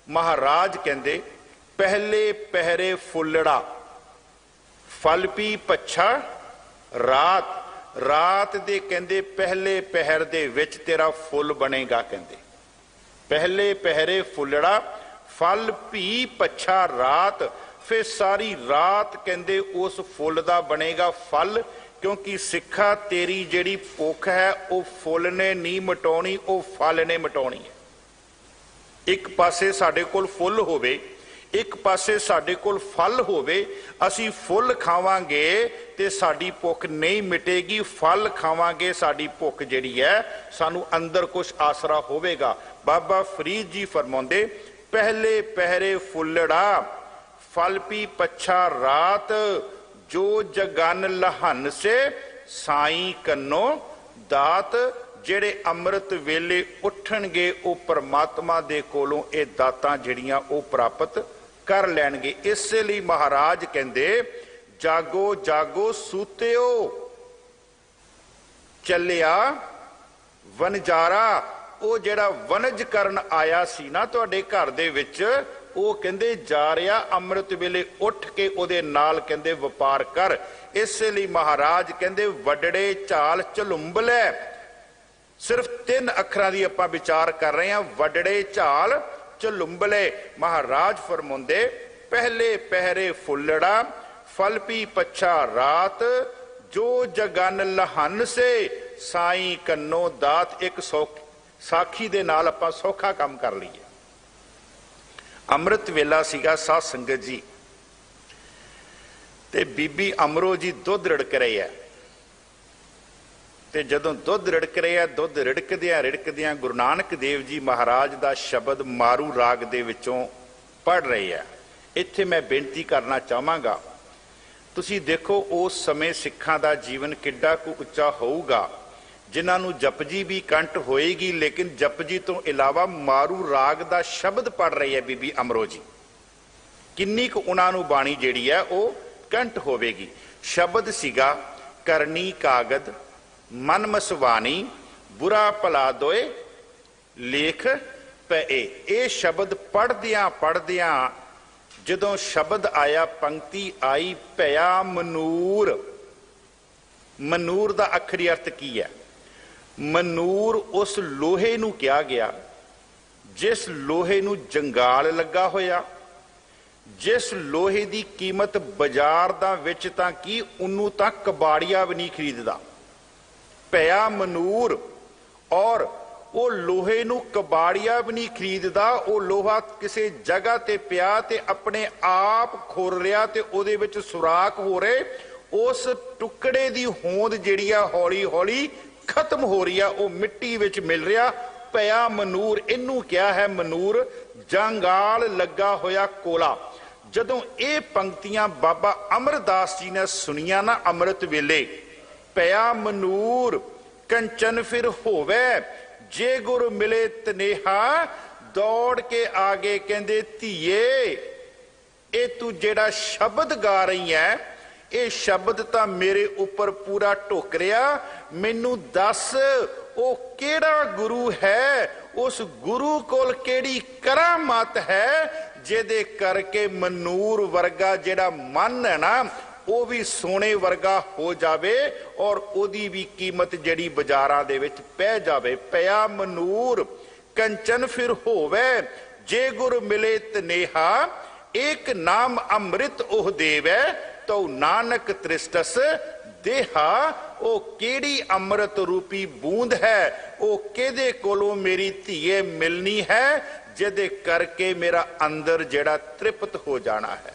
महाराज कहंदे पहले पहरे फुल्लड़ा फल पी पच्छा रात, रात दे कहंदे पहले पहर दे विच तेरा फुल बनेगा। कहंदे पहले पहरे फुल्लड़ा फल पी पच्छा रात, फिर सारी रात कहंदे उस फुल दा बनेगा फल। क्योंकि सिखा तेरी जेड़ी भुख है वो फुल ने नहीं मिटाउणी, वो फल ने मिटाउणी है। एक पासे साडे कोल फुल होवे, एक पासे साडे कोल फल होवे, असी फुल खावांगे ते साडी भुख नहीं मिटेगी, फल खावांगे साडी भुख जिहड़ी है सानू अंदर कुछ आसरा होवेगा। बाबा फरीद जी फरमाउंदे पहले पहरे फुल्लड़ा फल पी पच्छा रात, जो जगन लहन से साई कन्नो दात। जेड़े अमृत वेले उठणगे वो परमात्मा दे कोलों ये दातां जिहड़ियां वो प्राप्त कर लैणगे। इसलिए महाराज कहंदे जागो जागो सूत्यो चलिया वनजारा। वो जेड़ा वनज करन आया सी ना तुहाडे घर दे विच, वो कहंदे जा रहा अमृत वेले उठ के ओदे नाल कहंदे वपार कर। इसलिए महाराज कहंदे वडड़े झाल झलुंबले। सिर्फ 3 अखरां दी आपां विचार कर रहे हैं, वडड़े झाल झलुंबले। महाराज फरमाउंदे पहले पहरे फुल्लड़ा फल पी पच्छा रात, जो जगन लहन से साई कन्नो दात। एक साखी दे नाल आपां सौखा काम कर लईए। अमृत वेला सीगा साध संगत जी ते बीबी अमरो जी दुध रिड़क रहे है ते जदों दुध रिड़क रहे है, दुध रिड़कदियां गुरु नानक देव जी महाराज दा शब्द मारू राग दे विचों पढ़ रहे है। इत्थे मैं बेनती करना चाहांगा, तुसी देखो उस समय सिखां दा जीवन किड्डा को उच्चा होऊगा जिन्हां नूं जपजी भी कंठ होएगी, लेकिन जपजी तो इलावा मारू राग दा शब्द पढ़ रही है बीबी अमरो जी। किन्नी क उन्हां नूं बाणी जिहड़ी है वो कंठ होवेगी। शब्द सीगा करनी कागद मन मसवानी, बुरा भला दोए लेख पए। ये शब्द पढ़दियां पढ़दियां जदों शब्द आया, पंक्ति आई पया मनूर। मनूर दा अखरी अर्थ की है? मनूर उस लोहे नूं कहा गया जिस लोहे नूं जंगाल लगा होया, जिस लोहे की कीमत बाजार दा विच तां की उन्नू तां कबाड़िया भी नहीं खरीददा। पया मनूर, और वो लोहे नूं कबाड़िया भी नहीं खरीददा। वो लोहा किसी जगह ते पिया ते अपने आप खुर रिया ते उहदे विच सुराख हो रहे, उस टुकड़े दी होंद जिहड़ी आ हौली हौली खत्म हो रही है, वो मिट्टी विच मिल रहा। पया मनूर, इनू क्या है मनूर? जंगाल लगा होया कोला। जदों ये पंक्तियां बाबा अमरदास जी ने सुनिया ना अमृत वेले, पया मनूर कंचन फिर होवे, जे गुर मिले तनेहा दौड़ के आगे कहंदे धीए ਇਹ ਤੂੰ ਜਿਹੜਾ ਸ਼ਬਦ ਗਾ ਰਹੀ ਹੈ, ਇਹ ਸ਼ਬਦ ਤਾਂ ਮੇਰੇ ਉੱਪਰ ਪੂਰਾ ਢੁੱਕ ਰਿਹਾ। ਮੈਨੂੰ ਦੱਸ ਉਹ ਕਿਹੜਾ ਗੁਰੂ ਹੈ, ਉਸ ਗੁਰੂ ਕੋਲ ਕਿਹੜੀ ਕਰਾਮਾਤ ਹੈ ਜਿਹਦੇ ਕਰਕੇ ਮਨੂਰ ਵਰਗਾ ਜਿਹੜਾ ਮਨ ਹੈ ਨਾ, ਉਹ ਵੀ ਸੋਨੇ ਵਰਗਾ ਹੋ ਜਾਵੇ ਔਰ ਉਹਦੀ ਵੀ ਕੀਮਤ ਜਿਹੜੀ ਬਾਜ਼ਾਰਾਂ ਦੇ ਵਿੱਚ ਪੈ ਜਾਵੇ। ਪਿਆ ਮਨੂਰ ਕੰਚਨ ਫਿਰ ਹੋਵੇ, ਜੇ ਗੁਰ ਮਿਲੇ ਤਨੇਹਾ, ਇੱਕ ਨਾਮ ਅੰਮ੍ਰਿਤ ਉਹ ਦੇਵੈ, ਤਉ ਨਾਨਕ ਤ੍ਰਿਸ਼ਟਸ ਦੇਹਾ। ਉਹ ਕਿਹੜੀ ਅੰਮ੍ਰਿਤ ਰੂਪੀ ਬੂੰਦ ਹੈ, ਉਹ ਕਿਹਦੇ ਕੋਲੋਂ ਮੇਰੀ ਧੀਏ ਮਿਲਣੀ ਹੈ, ਜਿਹਦੇ ਕਰਕੇ ਮੇਰਾ ਅੰਦਰ ਜਿਹੜਾ ਤ੍ਰਿਪਤ ਹੋ ਜਾਣਾ ਹੈ।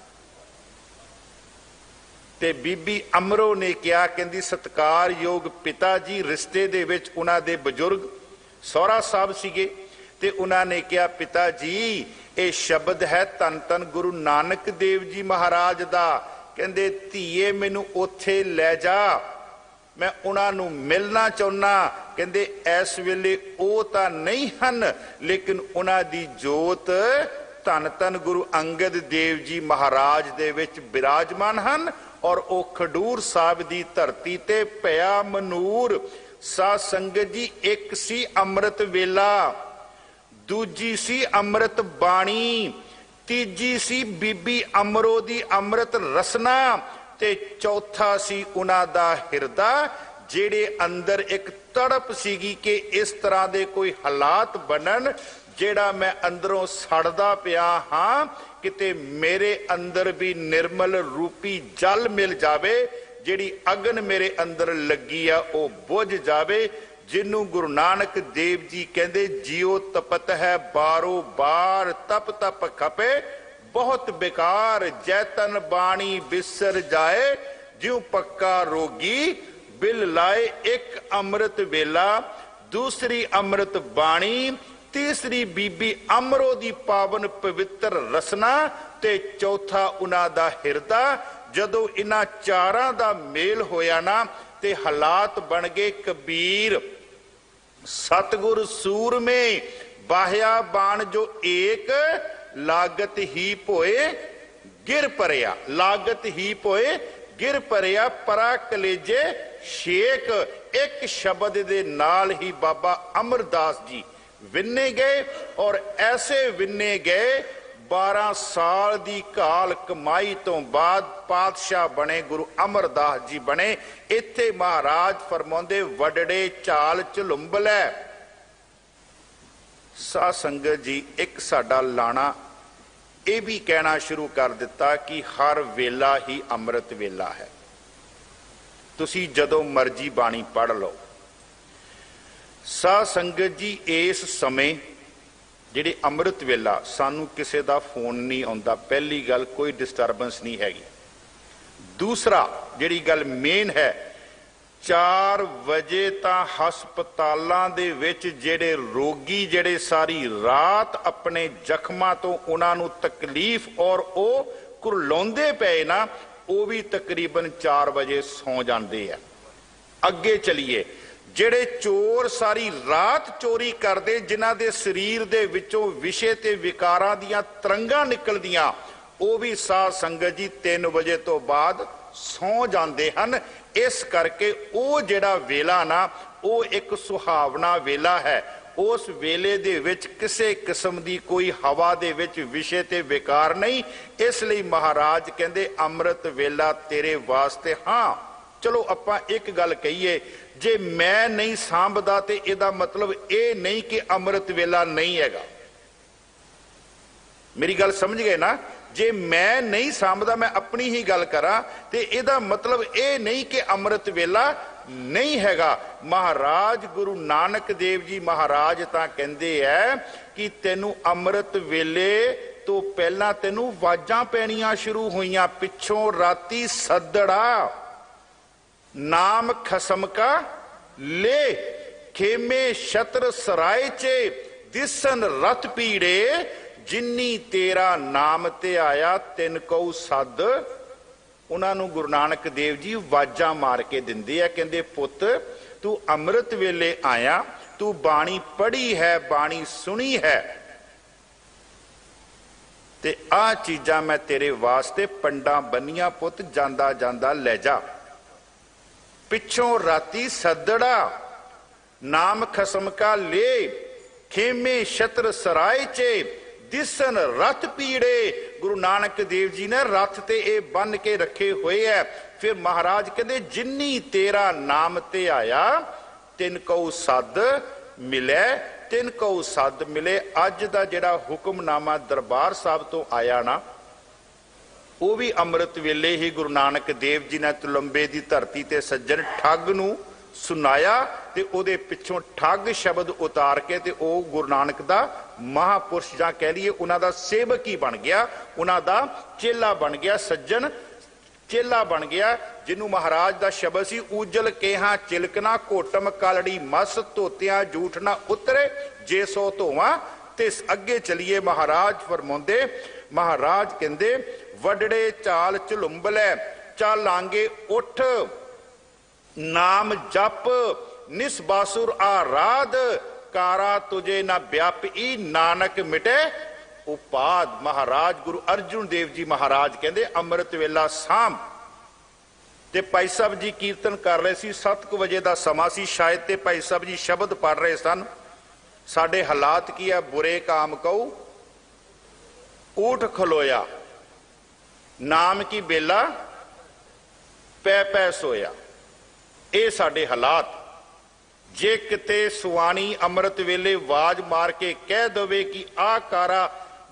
ਤੇ ਬੀਬੀ ਅਮਰੋ ਨੇ ਕਿਹਾ, ਕਹਿੰਦੀ ਸਤਿਕਾਰਯੋਗ ਪਿਤਾ ਜੀ, ਰਿਸ਼ਤੇ ਦੇ ਵਿੱਚ ਉਹਨਾਂ ਦੇ ਬਜ਼ੁਰਗ ਸਹੁਰਾ ਸਾਹਿਬ ਸੀਗੇ, ਤੇ ਉਹਨਾਂ ਨੇ ਕਿਹਾ ਪਿਤਾ ਜੀ ਇਹ ਸ਼ਬਦ ਹੈ ਧੰਨ ਧੰਨ ਗੁਰੂ ਨਾਨਕ ਦੇਵ ਜੀ ਮਹਾਰਾਜ ਦਾ। ਕਹਿੰਦੇ ਧੀਏ ਮੈਨੂੰ ਉੱਥੇ ਲੈ ਜਾ, ਮੈਂ ਉਹਨਾਂ ਨੂੰ ਮਿਲਣਾ ਚਾਹੁੰਦਾ। ਕਹਿੰਦੇ ਇਸ ਵੇਲੇ ਉਹ ਤਾਂ ਨਹੀਂ ਹਨ, ਲੇਕਿਨ ਉਹਨਾਂ ਦੀ ਜੋਤ ਧੰਨ ਧੰਨ ਗੁਰੂ ਅੰਗਦ ਦੇਵ ਜੀ ਮਹਾਰਾਜ ਦੇ ਵਿੱਚ ਬਿਰਾਜਮਾਨ ਹਨ ਔਰ ਉਹ ਖਡੂਰ ਸਾਹਿਬ ਦੀ ਧਰਤੀ ਤੇ ਪਿਆ ਮਨੂਰ। ਸਾਧ ਸੰਗਤ ਜੀ, ਇੱਕ ਸੀ ਅੰਮ੍ਰਿਤ ਵੇਲਾ, ਦੂਜੀ ਸੀ ਅੰਮ੍ਰਿਤ ਬਾਣੀ, ਤੀਜੀ ਸੀ ਬੀਬੀ ਅਮਰੋ ਦੀ ਅੰਮ੍ਰਿਤ ਰਸਨਾ, ਤੇ ਚੌਥਾ ਸੀ ਉਹਨਾਂ ਦਾ ਹਿਰਦਾ, ਜਿਹੜੇ ਅੰਦਰ ਇੱਕ ਤੜਪ ਸੀਗੀ ਕਿ ਇਸ ਤਰ੍ਹਾਂ ਦੇ ਕੋਈ ਹਾਲਾਤ ਬਣਨ ਜਿਹੜਾ ਮੈਂ ਅੰਦਰੋਂ ਸੜਦਾ ਪਿਆ ਹਾਂ, ਕਿਤੇ ਮੇਰੇ ਅੰਦਰ ਵੀ ਨਿਰਮਲ ਰੂਪੀ ਜਲ ਮਿਲ ਜਾਵੇ, ਜਿਹੜੀ ਅਗਨ ਮੇਰੇ ਅੰਦਰ ਲੱਗੀ ਆ ਉਹ ਬੁਝ ਜਾਵੇ। ਜਿਹਨੂੰ ਗੁਰੂ ਨਾਨਕ ਦੇਵ ਜੀ ਕਹਿੰਦੇ ਜਿਉ ਤਪਤ ਹੈ ਬਾਰੋ ਬਾਰ, ਤਪ ਤਪ ਖਪੇ ਬਹੁਤ ਬੇਕਾਰ, ਜੈਤਨ ਬਾਣੀ ਬਿਸਰ ਜਾਏ, ਜਿਉ ਪੱਕਾ ਰੋਗੀ ਬਿਲ ਲਾਏ। ਇੱਕ ਅੰਮ੍ਰਿਤ ਵੇਲਾ, ਦੂਸਰੀ ਅੰਮ੍ਰਿਤ ਬਾਣੀ, ਤੀਸਰੀ ਬੀਬੀ ਅਮਰੋ ਦੀ ਪਾਵਨ ਪਵਿੱਤਰ ਰਸਨਾ, ਤੇ ਚੌਥਾ ਉਹਨਾਂ ਦਾ ਹਿਰਦਾ। ਜਦੋਂ ਇਹਨਾਂ ਚਾਰਾਂ ਦਾ ਮੇਲ ਹੋਇਆ ਨਾ ਤੇ ਹਾਲਾਤ ਬਣ ਗਏ ਕਬੀਰ। ਸਤਿਗੁਰ ਸੂਰਮੇ ਬਾਹਿਆ ਬਾਣ ਜੋ ਏਕ, ਲਾਗਤ ਹੀ ਭੋਏ ਗਿਰ ਪਰਿਆ, ਲਾਗਤ ਹੀ ਭੋਏ ਗਿਰ ਪਰਿਆ, ਪਰਾ ਕਲੇਜੇ ਸ਼ੇਕ। ਇੱਕ ਸ਼ਬਦ ਦੇ ਨਾਲ ਹੀ ਬਾਬਾ ਅਮਰਦਾਸ ਜੀ ਵਿੰਨੇ ਗਏ ਔਰ ਐਸੇ ਵਿੰਨੇ ਗਏ 12 ਸਾਲ ਦੀ ਘਾਲ ਕਮਾਈ ਤੋਂ ਬਾਅਦ ਪਾਤਸ਼ਾਹ ਬਣੇ, ਗੁਰੂ ਅਮਰਦਾਸ ਜੀ ਬਣੇ। ਇੱਥੇ ਮਹਾਰਾਜ ਫਰਮਾਉਂਦੇ ਵਡੜੇ ਚਾਲ ਝਲੁੰਬਲੈ। ਸਾਧ ਸੰਗਤ ਜੀ, ਇੱਕ ਸਾਡਾ ਲਾਣਾ ਇਹ ਵੀ ਕਹਿਣਾ ਸ਼ੁਰੂ ਕਰ ਦਿੱਤਾ ਕਿ ਹਰ ਵੇਲਾ ਹੀ ਅੰਮ੍ਰਿਤ ਵੇਲਾ ਹੈ। ਤੁਸੀਂ ਜਦੋਂ ਮਰਜ਼ੀ ਬਾਣੀ ਪੜ੍ਹ ਲਓ। ਸਾਧ ਸੰਗਤ ਜੀ, ਇਸ ਸਮੇਂ ਜਿਹੜੇ ਅੰਮ੍ਰਿਤ ਵੇਲਾ, ਸਾਨੂੰ ਕਿਸੇ ਦਾ ਫੋਨ ਨਹੀਂ ਆਉਂਦਾ, ਪਹਿਲੀ ਗੱਲ ਕੋਈ ਡਿਸਟਰਬੈਂਸ ਨਹੀਂ ਹੈਗੀ। ਦੂਸਰਾ ਜਿਹੜੀ ਗੱਲ ਮੇਨ ਹੈ, 4 ਵਜੇ ਤਾਂ ਹਸਪਤਾਲਾਂ ਦੇ ਵਿੱਚ ਜਿਹੜੇ ਰੋਗੀ ਜਿਹੜੇ ਸਾਰੀ ਰਾਤ ਆਪਣੇ ਜ਼ਖਮਾਂ ਤੋਂ ਉਹਨਾਂ ਨੂੰ ਤਕਲੀਫ ਔਰ ਉਹ ਕੁਰਲਾਉਂਦੇ ਪਏ ਨਾ, ਉਹ ਵੀ ਤਕਰੀਬਨ 4 ਵਜੇ ਸੌਂ ਜਾਂਦੇ ਆ। ਅੱਗੇ ਚਲੀਏ, ਜਿਹੜੇ ਚੋਰ ਸਾਰੀ ਰਾਤ ਚੋਰੀ ਕਰਦੇ, ਜਿਨ੍ਹਾਂ ਦੇ ਸਰੀਰ ਦੇ ਵਿੱਚੋਂ ਵਿਸ਼ੇ ਤੇ ਵਿਕਾਰਾਂ ਦੀਆਂ ਤਰੰਗਾਂ ਨਿਕਲਦੀਆਂ, ਉਹ ਵੀ ਸਾਧ ਸੰਗਤ ਜੀ 3 ਵਜੇ ਤੋਂ ਬਾਅਦ ਸੌਂ ਜਾਂਦੇ ਹਨ। ਇਸ ਕਰਕੇ ਉਹ ਜਿਹੜਾ ਵੇਲਾ ਨਾ, ਉਹ ਇੱਕ ਸੁਹਾਵਣਾ ਵੇਲਾ ਹੈ। ਉਸ ਵੇਲੇ ਦੇ ਵਿੱਚ ਕਿਸੇ ਕਿਸਮ ਦੀ ਕੋਈ ਹਵਾ ਦੇ ਵਿੱਚ ਵਿਸ਼ੇ ਤੇ ਵਿਕਾਰ ਨਹੀਂ। ਇਸ ਲਈ ਮਹਾਰਾਜ ਕਹਿੰਦੇ ਅੰਮ੍ਰਿਤ ਵੇਲਾ ਤੇਰੇ ਵਾਸਤੇ। ਹਾਂ ਚਲੋ ਆਪਾਂ ਇੱਕ ਗੱਲ ਕਹੀਏ, ਜੇ ਮੈਂ ਨਹੀਂ ਸਾਂਭਦਾ ਤੇ ਇਹਦਾ ਮਤਲਬ ਇਹ ਨਹੀਂ ਕਿ ਅੰਮ੍ਰਿਤ ਵੇਲਾ ਨਹੀਂ ਹੈਗਾ। ਮੇਰੀ ਗੱਲ ਸਮਝ ਗਏ ਨਾ? ਜੇ ਮੈਂ ਨਹੀਂ ਸਾਂਭਦਾ, ਮੈਂ ਆਪਣੀ ਹੀ ਗੱਲ ਕਰਾਂ, ਤੇ ਇਹਦਾ ਮਤਲਬ ਇਹ ਨਹੀਂ ਕਿ ਅੰਮ੍ਰਿਤ ਵੇਲਾ ਨਹੀਂ ਹੈਗਾ। ਮਹਾਰਾਜ ਗੁਰੂ ਨਾਨਕ ਦੇਵ ਜੀ ਮਹਾਰਾਜ ਤਾਂ ਕਹਿੰਦੇ ਐ ਕਿ ਤੈਨੂੰ ਅੰਮ੍ਰਿਤ ਵੇਲੇ ਤੋਂ ਪਹਿਲਾਂ ਤੈਨੂੰ ਆਵਾਜ਼ਾਂ ਪੈਣੀਆਂ ਸ਼ੁਰੂ ਹੋਈਆਂ, ਪਿੱਛੋਂ ਰਾਤੀ ਸੱਦੜਾ, ਨਾਮ ਖਸਮ ਕਾ ਲੈ, ਖੇਮੇ ਛਤਰ ਸਰਾਏ ਚੇ ਦਿਸਨ ਰਤ ਪੀੜੇ, ਜਿੰਨੀ ਤੇਰਾ ਨਾਮ ਤੇ ਆਇਆ ਤਿੰਨ ਕਉ ਸੱਦ। ਉਹਨਾਂ ਨੂੰ ਗੁਰੂ ਨਾਨਕ ਦੇਵ ਜੀ ਆਵਾਜ਼ਾਂ ਮਾਰ ਕੇ ਦਿੰਦੇ ਆ, ਕਹਿੰਦੇ ਪੁੱਤ ਤੂੰ ਅੰਮ੍ਰਿਤ ਵੇਲੇ ਆਇਆ, ਤੂੰ ਬਾਣੀ ਪੜ੍ਹੀ ਹੈ, ਬਾਣੀ ਸੁਣੀ ਹੈ, ते आ चीज़ां मैं तेरे वास्ते पंडां बन्नियां पुत जांदा जांदा लै जा। पिछों राती सदड़ा नाम खसम का ले, खेमे छत्र सराय चे दिसन रथ पीड़े। गुरु नानक देव जी ने रथ ते ए बन के रखे हुए है। फिर महाराज कहते जिन्नी तेरा नाम ते आया तिन को सद मिले, तिन को सद मिले। अज दा जिहड़ा हुक्मनामा दरबार साहब तो आया ना, वो भी अमृत वेले ही गुरु नानक देव जी ने तुलंबे की धरती ते सज्जन ठग नूं सुनाया ते ओदे पिछों ठग शब्द उतार के ते ओ गुरु नानक दा महापुरुष जां कह लीए उन्हां दा सेवक ही बन गया, उन्हां दा चेला बन गया, सज्जन चेला बन गया। जिन्हों महाराज दा शब्द सी उजल केहा चिलकना कोटम कालड़ी मस धोतियां जूठ ना उतरे जे सो धोवां। ते अगे चलिए महाराज फरमाउंदे, महाराज कहंदे वडड़े चाल झलुंबलै चालांगे उठ नाम जप निस्बासुर आराध कारा तुझे ना व्यापी नानक मिटे उपाद। महाराज गुरु अर्जुन देव जी महाराज कहते अमृत वेला साम ते भाई साहब जी कीर्तन कर रहे सी, 7 बजे का समा सी शायद, ते भाई साहब जी शब्द पढ़ रहे सन। साडे हालात की है, बुरे काम कहू ऊठ खलोया नाम की बेला पै पै सोया। ये साडे हालात। जे किते सुवाणी अमृत वेले आवाज मार के कह दवे कि आ कारा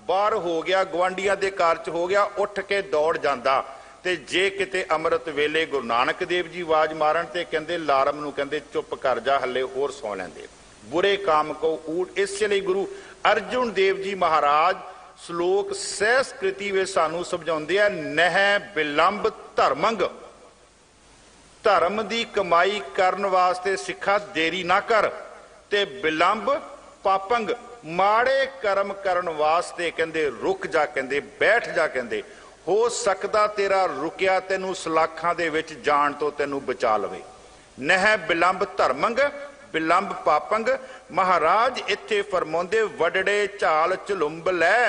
बाहर हो गया, गवांडियां दे घर च हो गया, उठ के दौड़ जांदा। ते जे किते अमृत वेले गुरु नानक देव जी आवाज मारन ते कहंदे लारम नूं कहंदे चुप कर जा, हले होर सौ लैंदे। बुरे काम को ऊट। इसलिए गुरु अर्जुन देव जी महाराज श्लोक सहस्कृति वे सानू समझाउंदे आ, नह बिलंब धर्मंग, धर्म दी कमाई करन वास्ते सिखा देरी ना कर, ते बिलंब पापंग माड़े कर्म करन वास्ते कहंदे रुक जा, कहंदे बैठ जा, कहंदे हो सकदा तेरा रुकिया तेनू सलाखां दे विच जाण तो तेनू बचा लवे। नह बिलंब धर्मंग बिलंब पापंग। महाराज इत्थे फरमाउंदे वडड़े झाल झलुंब लै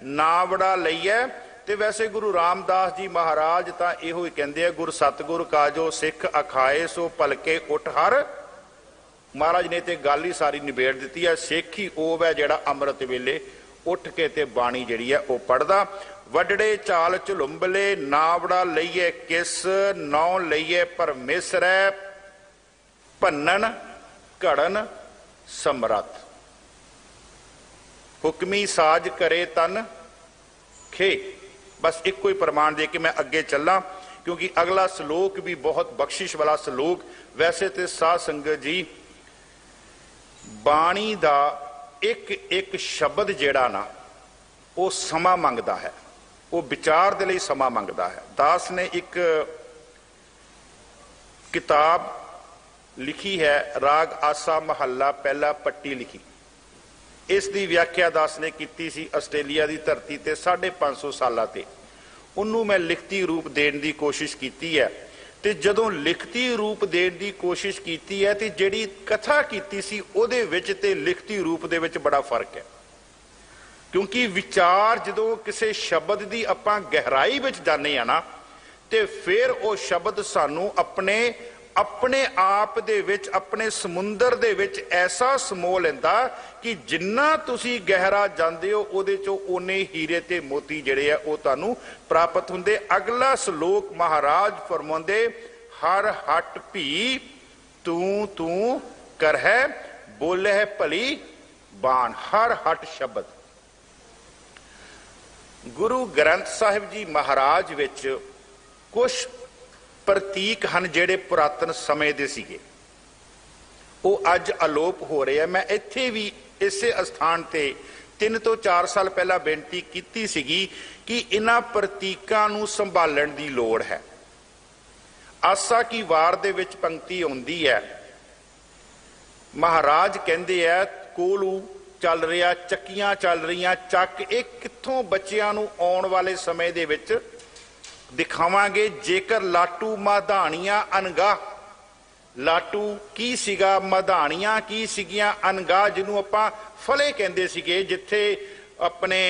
नावड़ा लईए। ते वैसे गुरु रामदास जी महाराज तां इहो ही कहंदे आ, गुरु सतगुर काजो सिख अखाए सो पलके उठ हर। महाराज ने ते गल ही सारी निबेड़ दित्ती है। सिख ही ओह है जिहड़ा अमृत वेले उठ के ते बाणी जिहड़ी है वह पढ़दा। वडड़े चाल झलुंबले नावड़ा लईए किस नौ लईए परमेसरै भन्नन घड़न समरथ। हुक्मी साज करे तन खे। बस एक कोई प्रमाण दे के मैं अगे चला, क्योंकि अगला श्लोक भी बहुत बख्शिश वाला श्लोक। वैसे तो साध संगत जी बाणी दा एक एक शब्द जेड़ा ना वो समा मंगदा है, वो विचार दे लई समा मंगदा है। दास ने एक किताब लिखी है, राग आसा महला पहला पट्टी लिखी। इस दी व्याख्या दास ने की सी आस्ट्रेलिया की धरती ते 550 साल ते। उन्होंने मैं लिखती रूप देने की कोशिश की है। ते जदों लिखती रूप देने की कोशिश की है तो जिहड़ी कथा की सी उहदे विच ते लिखती रूप दे विच बड़ा फर्क है। क्योंकि विचार जदों किसी शब्द की आपां गहराई विच जाने आ ना, ते फिर वो शब्द सानू अपने अपने आप दे विच अपने समुंदर दे विच ऐसा समो लैंदा कि जिन्ना तुसी गहरा जांदे हो उहदे चों ओने हीरे ते मोती जिहड़े आ ओह तुहानू प्राप्त हुंदे। अगला श्लोक महाराज फरमाउंदे हर हट भी तू तू करहै बोले है भली बाण। हर हट शब्द गुरु ग्रंथ साहिब जी महाराज विच कुछ प्रतीक हैं जिहड़े पुरातन समय दे सीगे, वो अज अलोप हो रहे हैं। मैं इत्थे भी इसे स्थान ते 3 ਤੋਂ 4 साल पहला बेनती की सीगी कि इन्हां प्रतीकां नूं संभालण दी लोड़ है। आसा की वार दे विच पंक्ति आउंदी है, महाराज कहंदे है कोलू चल रहा, चक्कियां चल रही, चक ये कित्थों बच्चियां नूं आउण वाले समय दे विच दिखावांगे। जेकर लाटू मधाणियां अनगाह, लाटू की सीगा, मधाणियां की सीगियां, अनगाह जिन्हों आपां फले कहंदे सीगे, जिथे अपने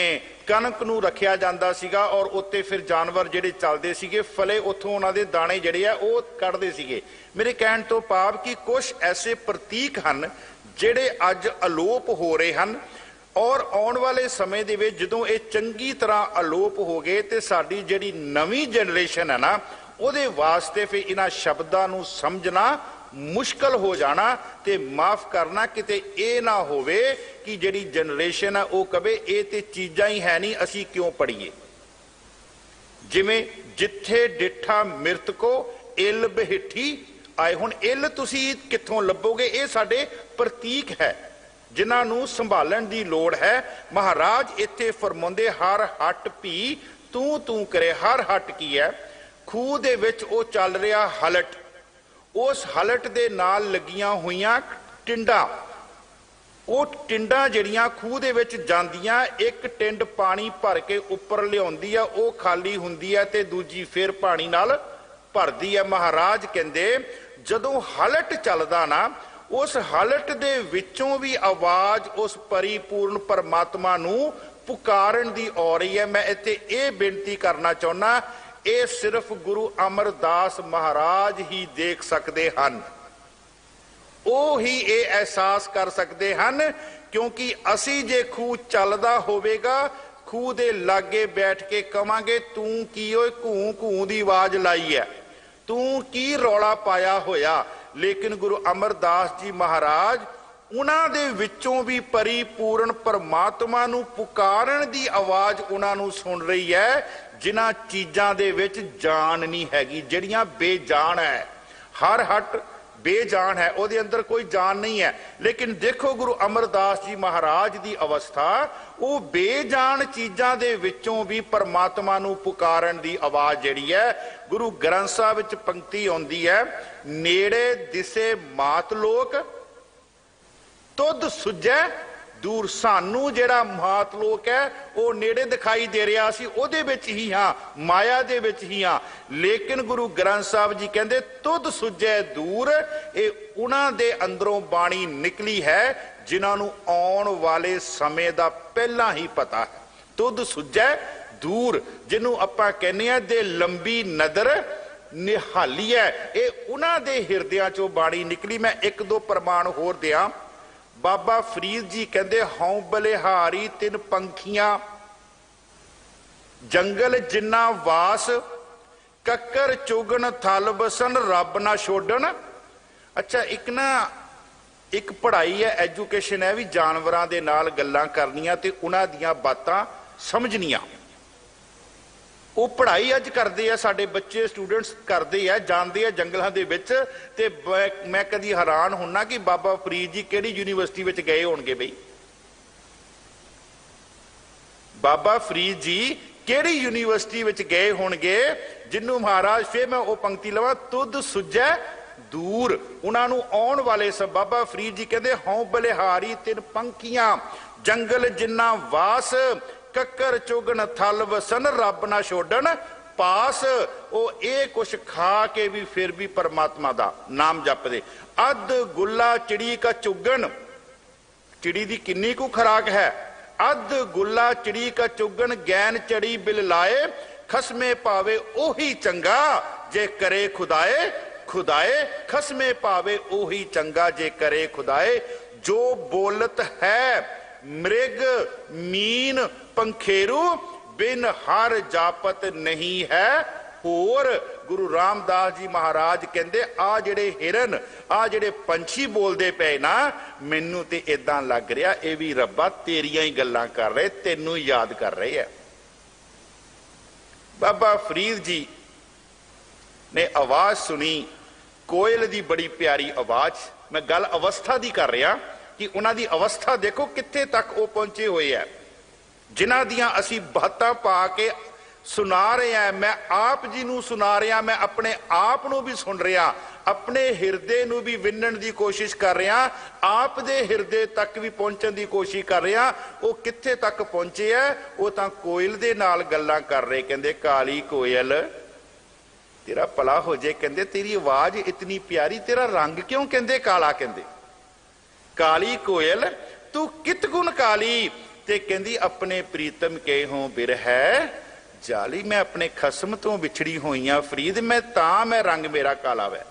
कणक नूं रखिया जांदा सीगा और उत्ते फिर जानवर जिहड़े चलदे सीगे फले उत्थों उन्हां दे दाणे जिहड़े आ ओह कढदे सीगे। मेरे कहण तो भाव कि कुछ ऐसे प्रतीक हन जिहड़े अज अलोप हो रहे हन और आउण वाले समय दे विच जदों ये चंगी तरह अलोप हो गए तो साडी जिहड़ी नवीं जनरेशन है ना उहदे वास्ते फिर इन्हां शब्दां नूं समझना मुश्किल हो जाना। ते माफ करना किते ये ना होवे कि जिहड़ी जनरेशन है वह कहे ये ते चीज़ां ही है नहीं असीं क्यों पढ़ीए। जिवें जिथे डिठा मिर्तको इल बहिठी आए, हुण इल तुसीं कित्थों लभोगे? ये साडे प्रतीक है जिन्हां नूं संभालण दी लोड़ है। महाराज इत्थे फरमाउंदे हर हट भी तू तू करे। हर हट की है? खूह दे विच ओह चल रहा हलट, उस हलट दे नाल लगियां हुईयां टिंडां, ਉਹ ਟਿੰਡਾਂ ਜਿਹੜੀਆਂ ਖੂਹ ਦੇ ਵਿੱਚ ਜਾਂਦੀਆਂ ਇੱਕ ਟਿੰਡ ਪਾਣੀ ਭਰ ਕੇ ਉੱਪਰ ਲਿਆਉਂਦੀ ਆ ਉਹ ਖਾਲੀ ਹੁੰਦੀ ਹੈ ਤੇ ਦੂਜੀ ਫਿਰ ਪਾਣੀ ਨਾਲ ਭਰਦੀ ਹੈ। ਮਹਾਰਾਜ ਕਹਿੰਦੇ ਜਦੋਂ ਹਲਟ ਚੱਲਦਾ ਨਾ ਉਸ ਹਲਟ ਦੇ ਵਿੱਚੋਂ ਵੀ ਆਵਾਜ਼ ਉਸ ਪਰਿਪੂਰਨ ਪਰਮਾਤਮਾ ਨੂੰ ਪੁਕਾਰਨ ਦੀ ਆ ਰਹੀ ਹੈ। ਮੈਂ ਇੱਥੇ ਇਹ ਬੇਨਤੀ ਕਰਨਾ ਚਾਹੁੰਦਾ ਇਹ ਸਿਰਫ ਗੁਰੂ ਅਮਰਦਾਸ ਮਹਾਰਾਜ ਹੀ ਦੇਖ ਸਕਦੇ ਹਨ, ਉਹ ਹੀ ਇਹ ਅਹਿਸਾਸ ਕਰ ਸਕਦੇ ਹਨ ਕਿਉਂਕਿ ਅਸੀਂ ਜੇ ਖੂਹ ਚੱਲਦਾ ਹੋਵੇਗਾ ਖੂਹ ਦੇ ਲਾਗੇ ਬੈਠ ਕੇ ਕਵਾਂਗੇ ਤੂੰ ਕੀ ਓਏ ਘੂੰ ਘੂੰ ਦੀ ਆਵਾਜ਼ ਲਾਈ ਹੈ, ਤੂੰ ਕੀ ਰੌਲਾ ਪਾਇਆ ਹੋਇਆ। ਲੇਕਿਨ ਗੁਰੂ ਅਮਰਦਾਸ ਜੀ ਮਹਾਰਾਜ ਉਹਨਾਂ ਦੇ ਵਿੱਚੋਂ ਵੀ ਪਰਿਪੂਰਨ ਪਰਮਾਤਮਾ ਨੂੰ ਪੁਕਾਰਨ ਦੀ ਆਵਾਜ਼ ਉਹਨਾਂ ਨੂੰ ਸੁਣ ਰਹੀ ਹੈ ਜਿਨ੍ਹਾਂ ਚੀਜ਼ਾਂ ਦੇ ਵਿੱਚ ਜਾਨ ਨਹੀਂ ਹੈਗੀ, ਜਿਹੜੀਆਂ ਬੇਜਾਨ ਹੈ। ਹਰ ਹੱਟ बेजान है, ਉਹਦੇ ਅੰਦਰ ਕੋਈ ਜਾਨ नहीं है। लेकिन देखो गुरु अमरदास जी महाराज की अवस्था ਉਹ बेजान चीज़ां ਦੇ ਵਿੱਚੋਂ भी परमात्मा ਨੂੰ पुकारन ਦੀ आवाज़ ਜਿਹੜੀ है। गुरु ग्रंथ साहिब ਵਿੱਚ पंक्ति आउंदी है नेड़े दिसे मात लोक तुद सुझै दूर। सानू जेड़ा मात लोक है वह नेड़े दिखाई दे रहा सी, उहदे विच ही हाँ, माया दे विच ही हाँ। लेकिन गुरु ग्रंथ साहिब जी कहते तुद सुझै दूर, ये उन्हां दे अंदरों बाणी निकली है जिन्हां नूं आउण वाले समय दा पहला ही पता है। तुद सुझै दूर जिन्हों आपां कहने आ दे लंबी नदर निहाली है, ये उन्हां दे हिरदियां चों बाणी निकली। मैं एक दो प्रमाण होर दियां। बाबा फरीद जी कहते हौं बलिहारी तिन पंखियां जंगल जिन्ना वास कक्कर चुगन थल बसन रब ना छोड़न। अच्छा एक ना एक पढ़ाई है एजुकेशन है भी जानवरां दे नाल गल्लां करनियां ते उन्हां दियां बातां समझनियां। वो पढ़ाई अज करते हैं साडे बच्चे स्टूडेंट्स करते हैं जाते हैं जंगलों के विच। ते मैं कदी हैरान होना कि बाबा फरीद जी किहड़ी यूनीवर्सिटी विच गए होणगे। बई बाबा फरीद जी किहड़ी यूनीवर्सिटी विच गए होणगे जिन्हों महाराज फिर मैं वो पंक्ति लवां तुद सुझै दूर उन्हां नूं आउण वाले सब। बाबा फरीद जी कहते हौं बलिहारी तिन पंखियां जंगल जिन्ना वास कक्कर चुगन थल वसन रब ना छोड़न पास। वो ये कुछ खा के भी फिर भी परमात्मा दा नाम जपदे। अध गुला चिड़ी का चुगन, चिड़ी दी किन्नी कु खुराक है। अध गुला चिड़ी का चुगन गैन चढ़ी बिल लाए खसमे पावे ओही चंगा जे करे खुदाए। खुदाए खसमे पावे ओही चंगा जे करे खुदाए। जो बोलत है मृग मीन पंखेरू बिन हर जापत नहीं है होर। गुरु रामदास जी महाराज कहते आ जेड़े हिरन आ जेड़े पंछी बोलते पे ना मैनू ते इदां लग रहा ये भी रब्बा तेरियां ही गल्लां कर रहे, तेनू याद कर रहे है। बाबा फरीद जी ने आवाज सुनी कोयल दी बड़ी प्यारी आवाज। मैं गल अवस्था दी कर रहा कि उन्हां दी अवस्था देखो कित्थे तक वो पहुंचे हुए है जिन्हां दियां असीं बातां पा के सुना रहे हैं। मैं आप जी नूं सुना रहा, मैं अपने आप नूं भी सुन रहा, अपने हिरदे नूं भी विन्नण दी कोशिश कर रहा, आप दे हिरदे तक भी पहुंचण दी कोशिश कर रहा। वो कित्थे तक पहुंचे है? वो तां कोयल दे नाल गल्लां कर रहे। कहंदे काली कोयल तेरा भला हो जाए, कहंदे तेरी आवाज इतनी प्यारी, तेरा रंग क्यों कहंदे काला। कहंदे काली कोयल तू कित गुण काली ते कहंदी अपने प्रीतम के हों बिरहै जाली। मैं अपने खसम तो विछड़ी हुई हाँ फरीद, मैं रंग मेरा काला वै।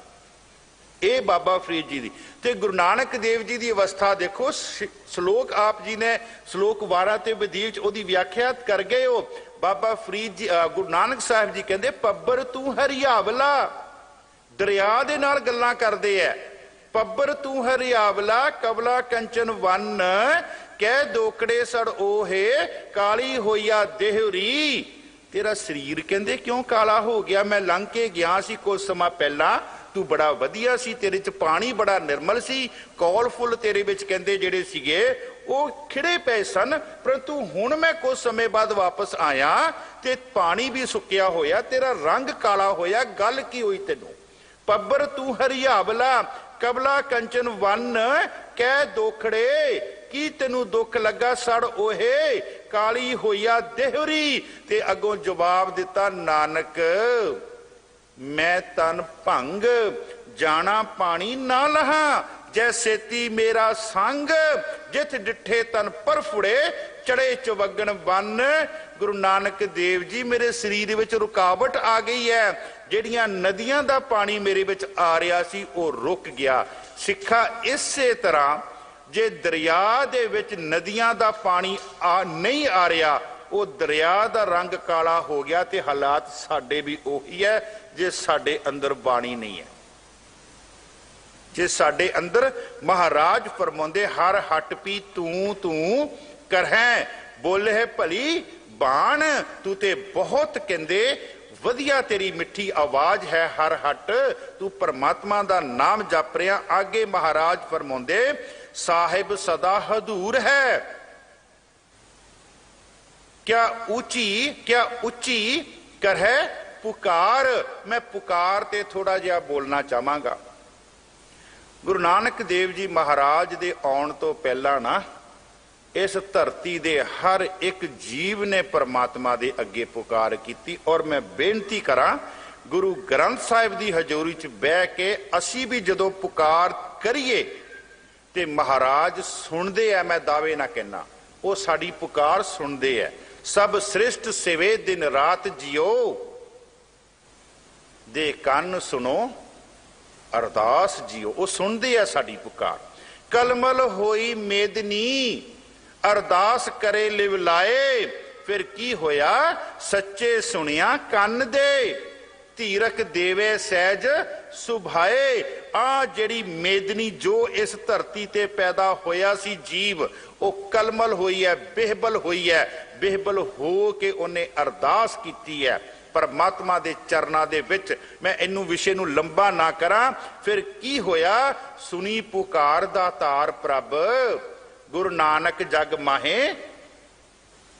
ये बाबा फरीद जी दी ते गुरु नानक देव जी की अवस्था देखो। श्लोक आप जी ने श्लोक 12 ते विधीच ओदी व्याख्या कर गए हो। बाबा फरीद जी गुरु नानक साहब जी कहते पब्बर तू हरियावला, दरिया दे नाल गल्लां करदे है। पब्बर तू हरियावला कवला कंचन वन, कह दोकड़े सड़ ओहे काली होइया देहरी। तेरा शरीर कहंदे क्यों काला हो गया? मैं लंघ के गया सी कुछ समा पहला, तू बड़ा वधिया सी, तेरे च पानी बड़ा निर्मल सी, कौल फुल तेरे विच कहंदे जेड़े सीगे वो खिड़े पे सन, परंतु हुण मैं कुछ समय बाद वापस आया ते पानी भी सुक्या होया, तेरा रंग काला होया। गल की हुई तेनू? पब्बर तू हरियावला कबला कंचन वन, कह दोखड़े की तेनू दुख लगा सड़ ओहे काली होइया देहरी। ते अगों जवाब दिता नानक मैं तन भंग जाना पानी ना लहा, जैसे ती मेरा संग जिथ डिठे तन पर फुड़े चढ़े चवगन बन। गुरु नानक देव जी मेरे शरीर विच रुकावट आ गई है, ਜਿਹੜੀਆਂ नदियां ਦਾ पानी मेरे विच आ रहा सी ਉਹ रुक गया। सिखा इसे तरह जे दरिया दे विच नदियां दा पानी नहीं आ रहा, वो दरिया दा रंग काला हो गया। ते हालात साडे भी उही है जे साडे अंदर बाणी नहीं है। जे साडे अंदर महाराज फरमाउंदे हर हट पी तू तू करहैं, बोले है भली बाण तू ते बहुत कहंदे वधिया तेरी मिठी आवाज है हर हट, तू परमात्मा दा नाम जप रहा। आगे महाराज फरमाउंदे साहिब सदा हजूर है, क्या ऊंची कर है पुकार। मैं पुकार ते थोड़ा जिहा बोलना चाहांगा। गुरु नानक देव जी महाराज दे आउण तो पहला ना इस धरती दे हर एक जीव ने परमात्मा दे अगे पुकार की। और मैं बेनती करा गुरु ग्रंथ साहिब दी हजूरी च बह के असी भी जदों पुकार करिए ते महाराज सुनदे है। मैं दावे ना कहना, वो साडी पुकार सुनदे है। सब सृष्ट सेवे दिन रात जियो, दे कन सुनो अरदास जियो। वो सुनदे है साडी पुकार। कलमल होई मेदनी अरदास करे लिव लाए, फिर की होया सच्चे सुनिया कन दे, धीरक देवे सहज सुभाए। आ जड़ी मेदनी जो इस धरती ते पैदा होया सी जीव, वो कलमल हुई है, बेहबल हुई है। बेहबल हो के उन्हें अरदास की है परमात्मा दे चरना दे विच। मैं इनू विषय नू लंबा ना करा। फिर की होया सुनी पुकार दा तार प्रभ, गुरु नानक जग माहे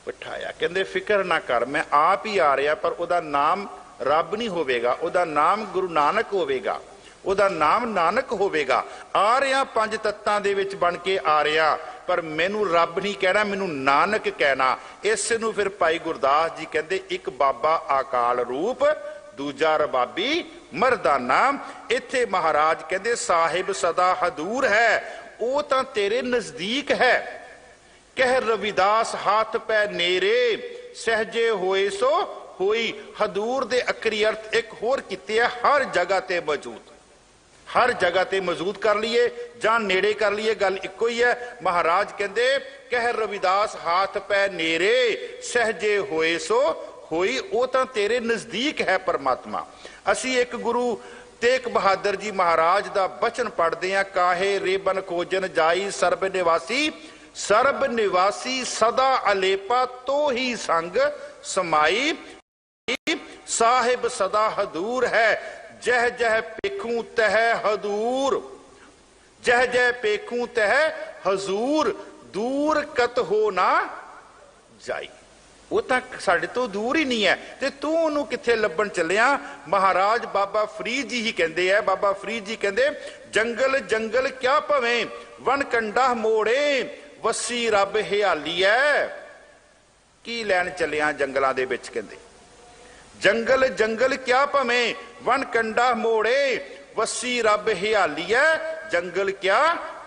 बिठाया। कहंदे फिक्र ना कर, मैं आप ही आ रहा, पर उहदा नाम रब नहीं होवेगा, उहदा नाम गुरु नानक होवेगा, उहदा नाम नानक होवेगा। आ रहा पंज तत्तां दे विच बन के आ रहा, पर मैनू रब नहीं कहना, मैनू नानक कहना। इस नू फिर भाई गुरदास जी कहंदे एक बाबा अकाल रूप, दूजा रबाबी मरदाना। इत्थे महाराज कहंदे साहिब सदा हजूर है, वो तो तेरे नजदीक है। कह रविदास हाथ पै नेरे, सहजे होए सो होई। हजूर दे अखरी अर्थ एक होर कीते है, हर जगह ते मौजूद। हर जगह ते मौजूद कर लिए जां नेड़े कर लिए, गल इको ही है। महाराज कहंदे कह रविदास हाथ पै नेरे, सहजे होए सो होई। वो तो तेरे नजदीक है परमात्मा। असी एक गुरु तेग बहादुर जी महाराज दा बचन पढ़ते हैं, काहे रेबन खोजन जाई सर्ब निवासी सदा अलेपा तो ही संग समाई। साहिब सदा हजूर है, जह जह पेखूं तह हजूर, जह जह पेखूं तह हजूर, दूर कत हो ना जाई। वो तो साडे तो दूर ही नहीं है, ते तू उन्होंने कित्थे लभण चलिया। महाराज बाबा फरीद जी ही कहते हैं, बाबा फरीद जी कहते जंगल जंगल क्या भवे वन कंडा मोड़े, वसी रब हियाली है। की लैन चलिया जंगलों दे विच, कहते जंगल जंगल क्या भवे वन कंडा मोड़े, वसी रब हियाली है। जंगल क्या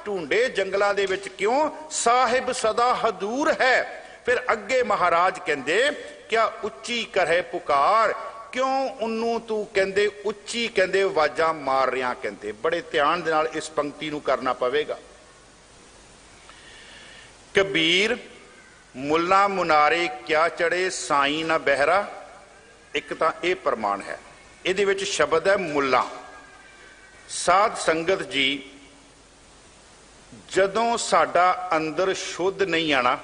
ਢੂੰਡੇ ਜੰਗਲਾਂ ਦੇ ਵਿੱਚ ਕਿਉਂ, ਸਾਹਿਬ ਸਦਾ ਹਦੂਰ ਹੈ। ਫਿਰ ਅੱਗੇ ਮਹਾਰਾਜ ਕਹਿੰਦੇ ਕਿਆ ਉੱਚੀ ਕਰੇ ਪੁਕਾਰ, ਕਿਉਂ ਉਹਨੂੰ ਤੂੰ ਕਹਿੰਦੇ ਉੱਚੀ ਕਹਿੰਦੇ ਆਵਾਜ਼ਾਂ ਮਾਰ ਰਿਹਾ। ਕਹਿੰਦੇ ਬੜੇ ਧਿਆਨ ਦੇ ਨਾਲ ਇਸ ਪੰਕਤੀ ਨੂੰ ਕਰਨਾ ਪਵੇਗਾ। ਕਬੀਰ ਮੁੱਲਾ ਮੁਨਾਰੇ ਕਿਆ ਚੜੇ ਸਾਈਂ ਨਾ ਬਹਿਰਾ, ਇੱਕ ਤਾਂ ਇਹ ਪ੍ਰਮਾਣ ਹੈ। ਇਹਦੇ ਵਿੱਚ ਸ਼ਬਦ ਹੈ ਮੁੱਲਾ। ਸਾਧ ਸੰਗਤ ਜੀ, ਜਦੋਂ ਸਾਡਾ ਅੰਦਰ ਸ਼ੁੱਧ ਨਹੀਂ ਆਣਾ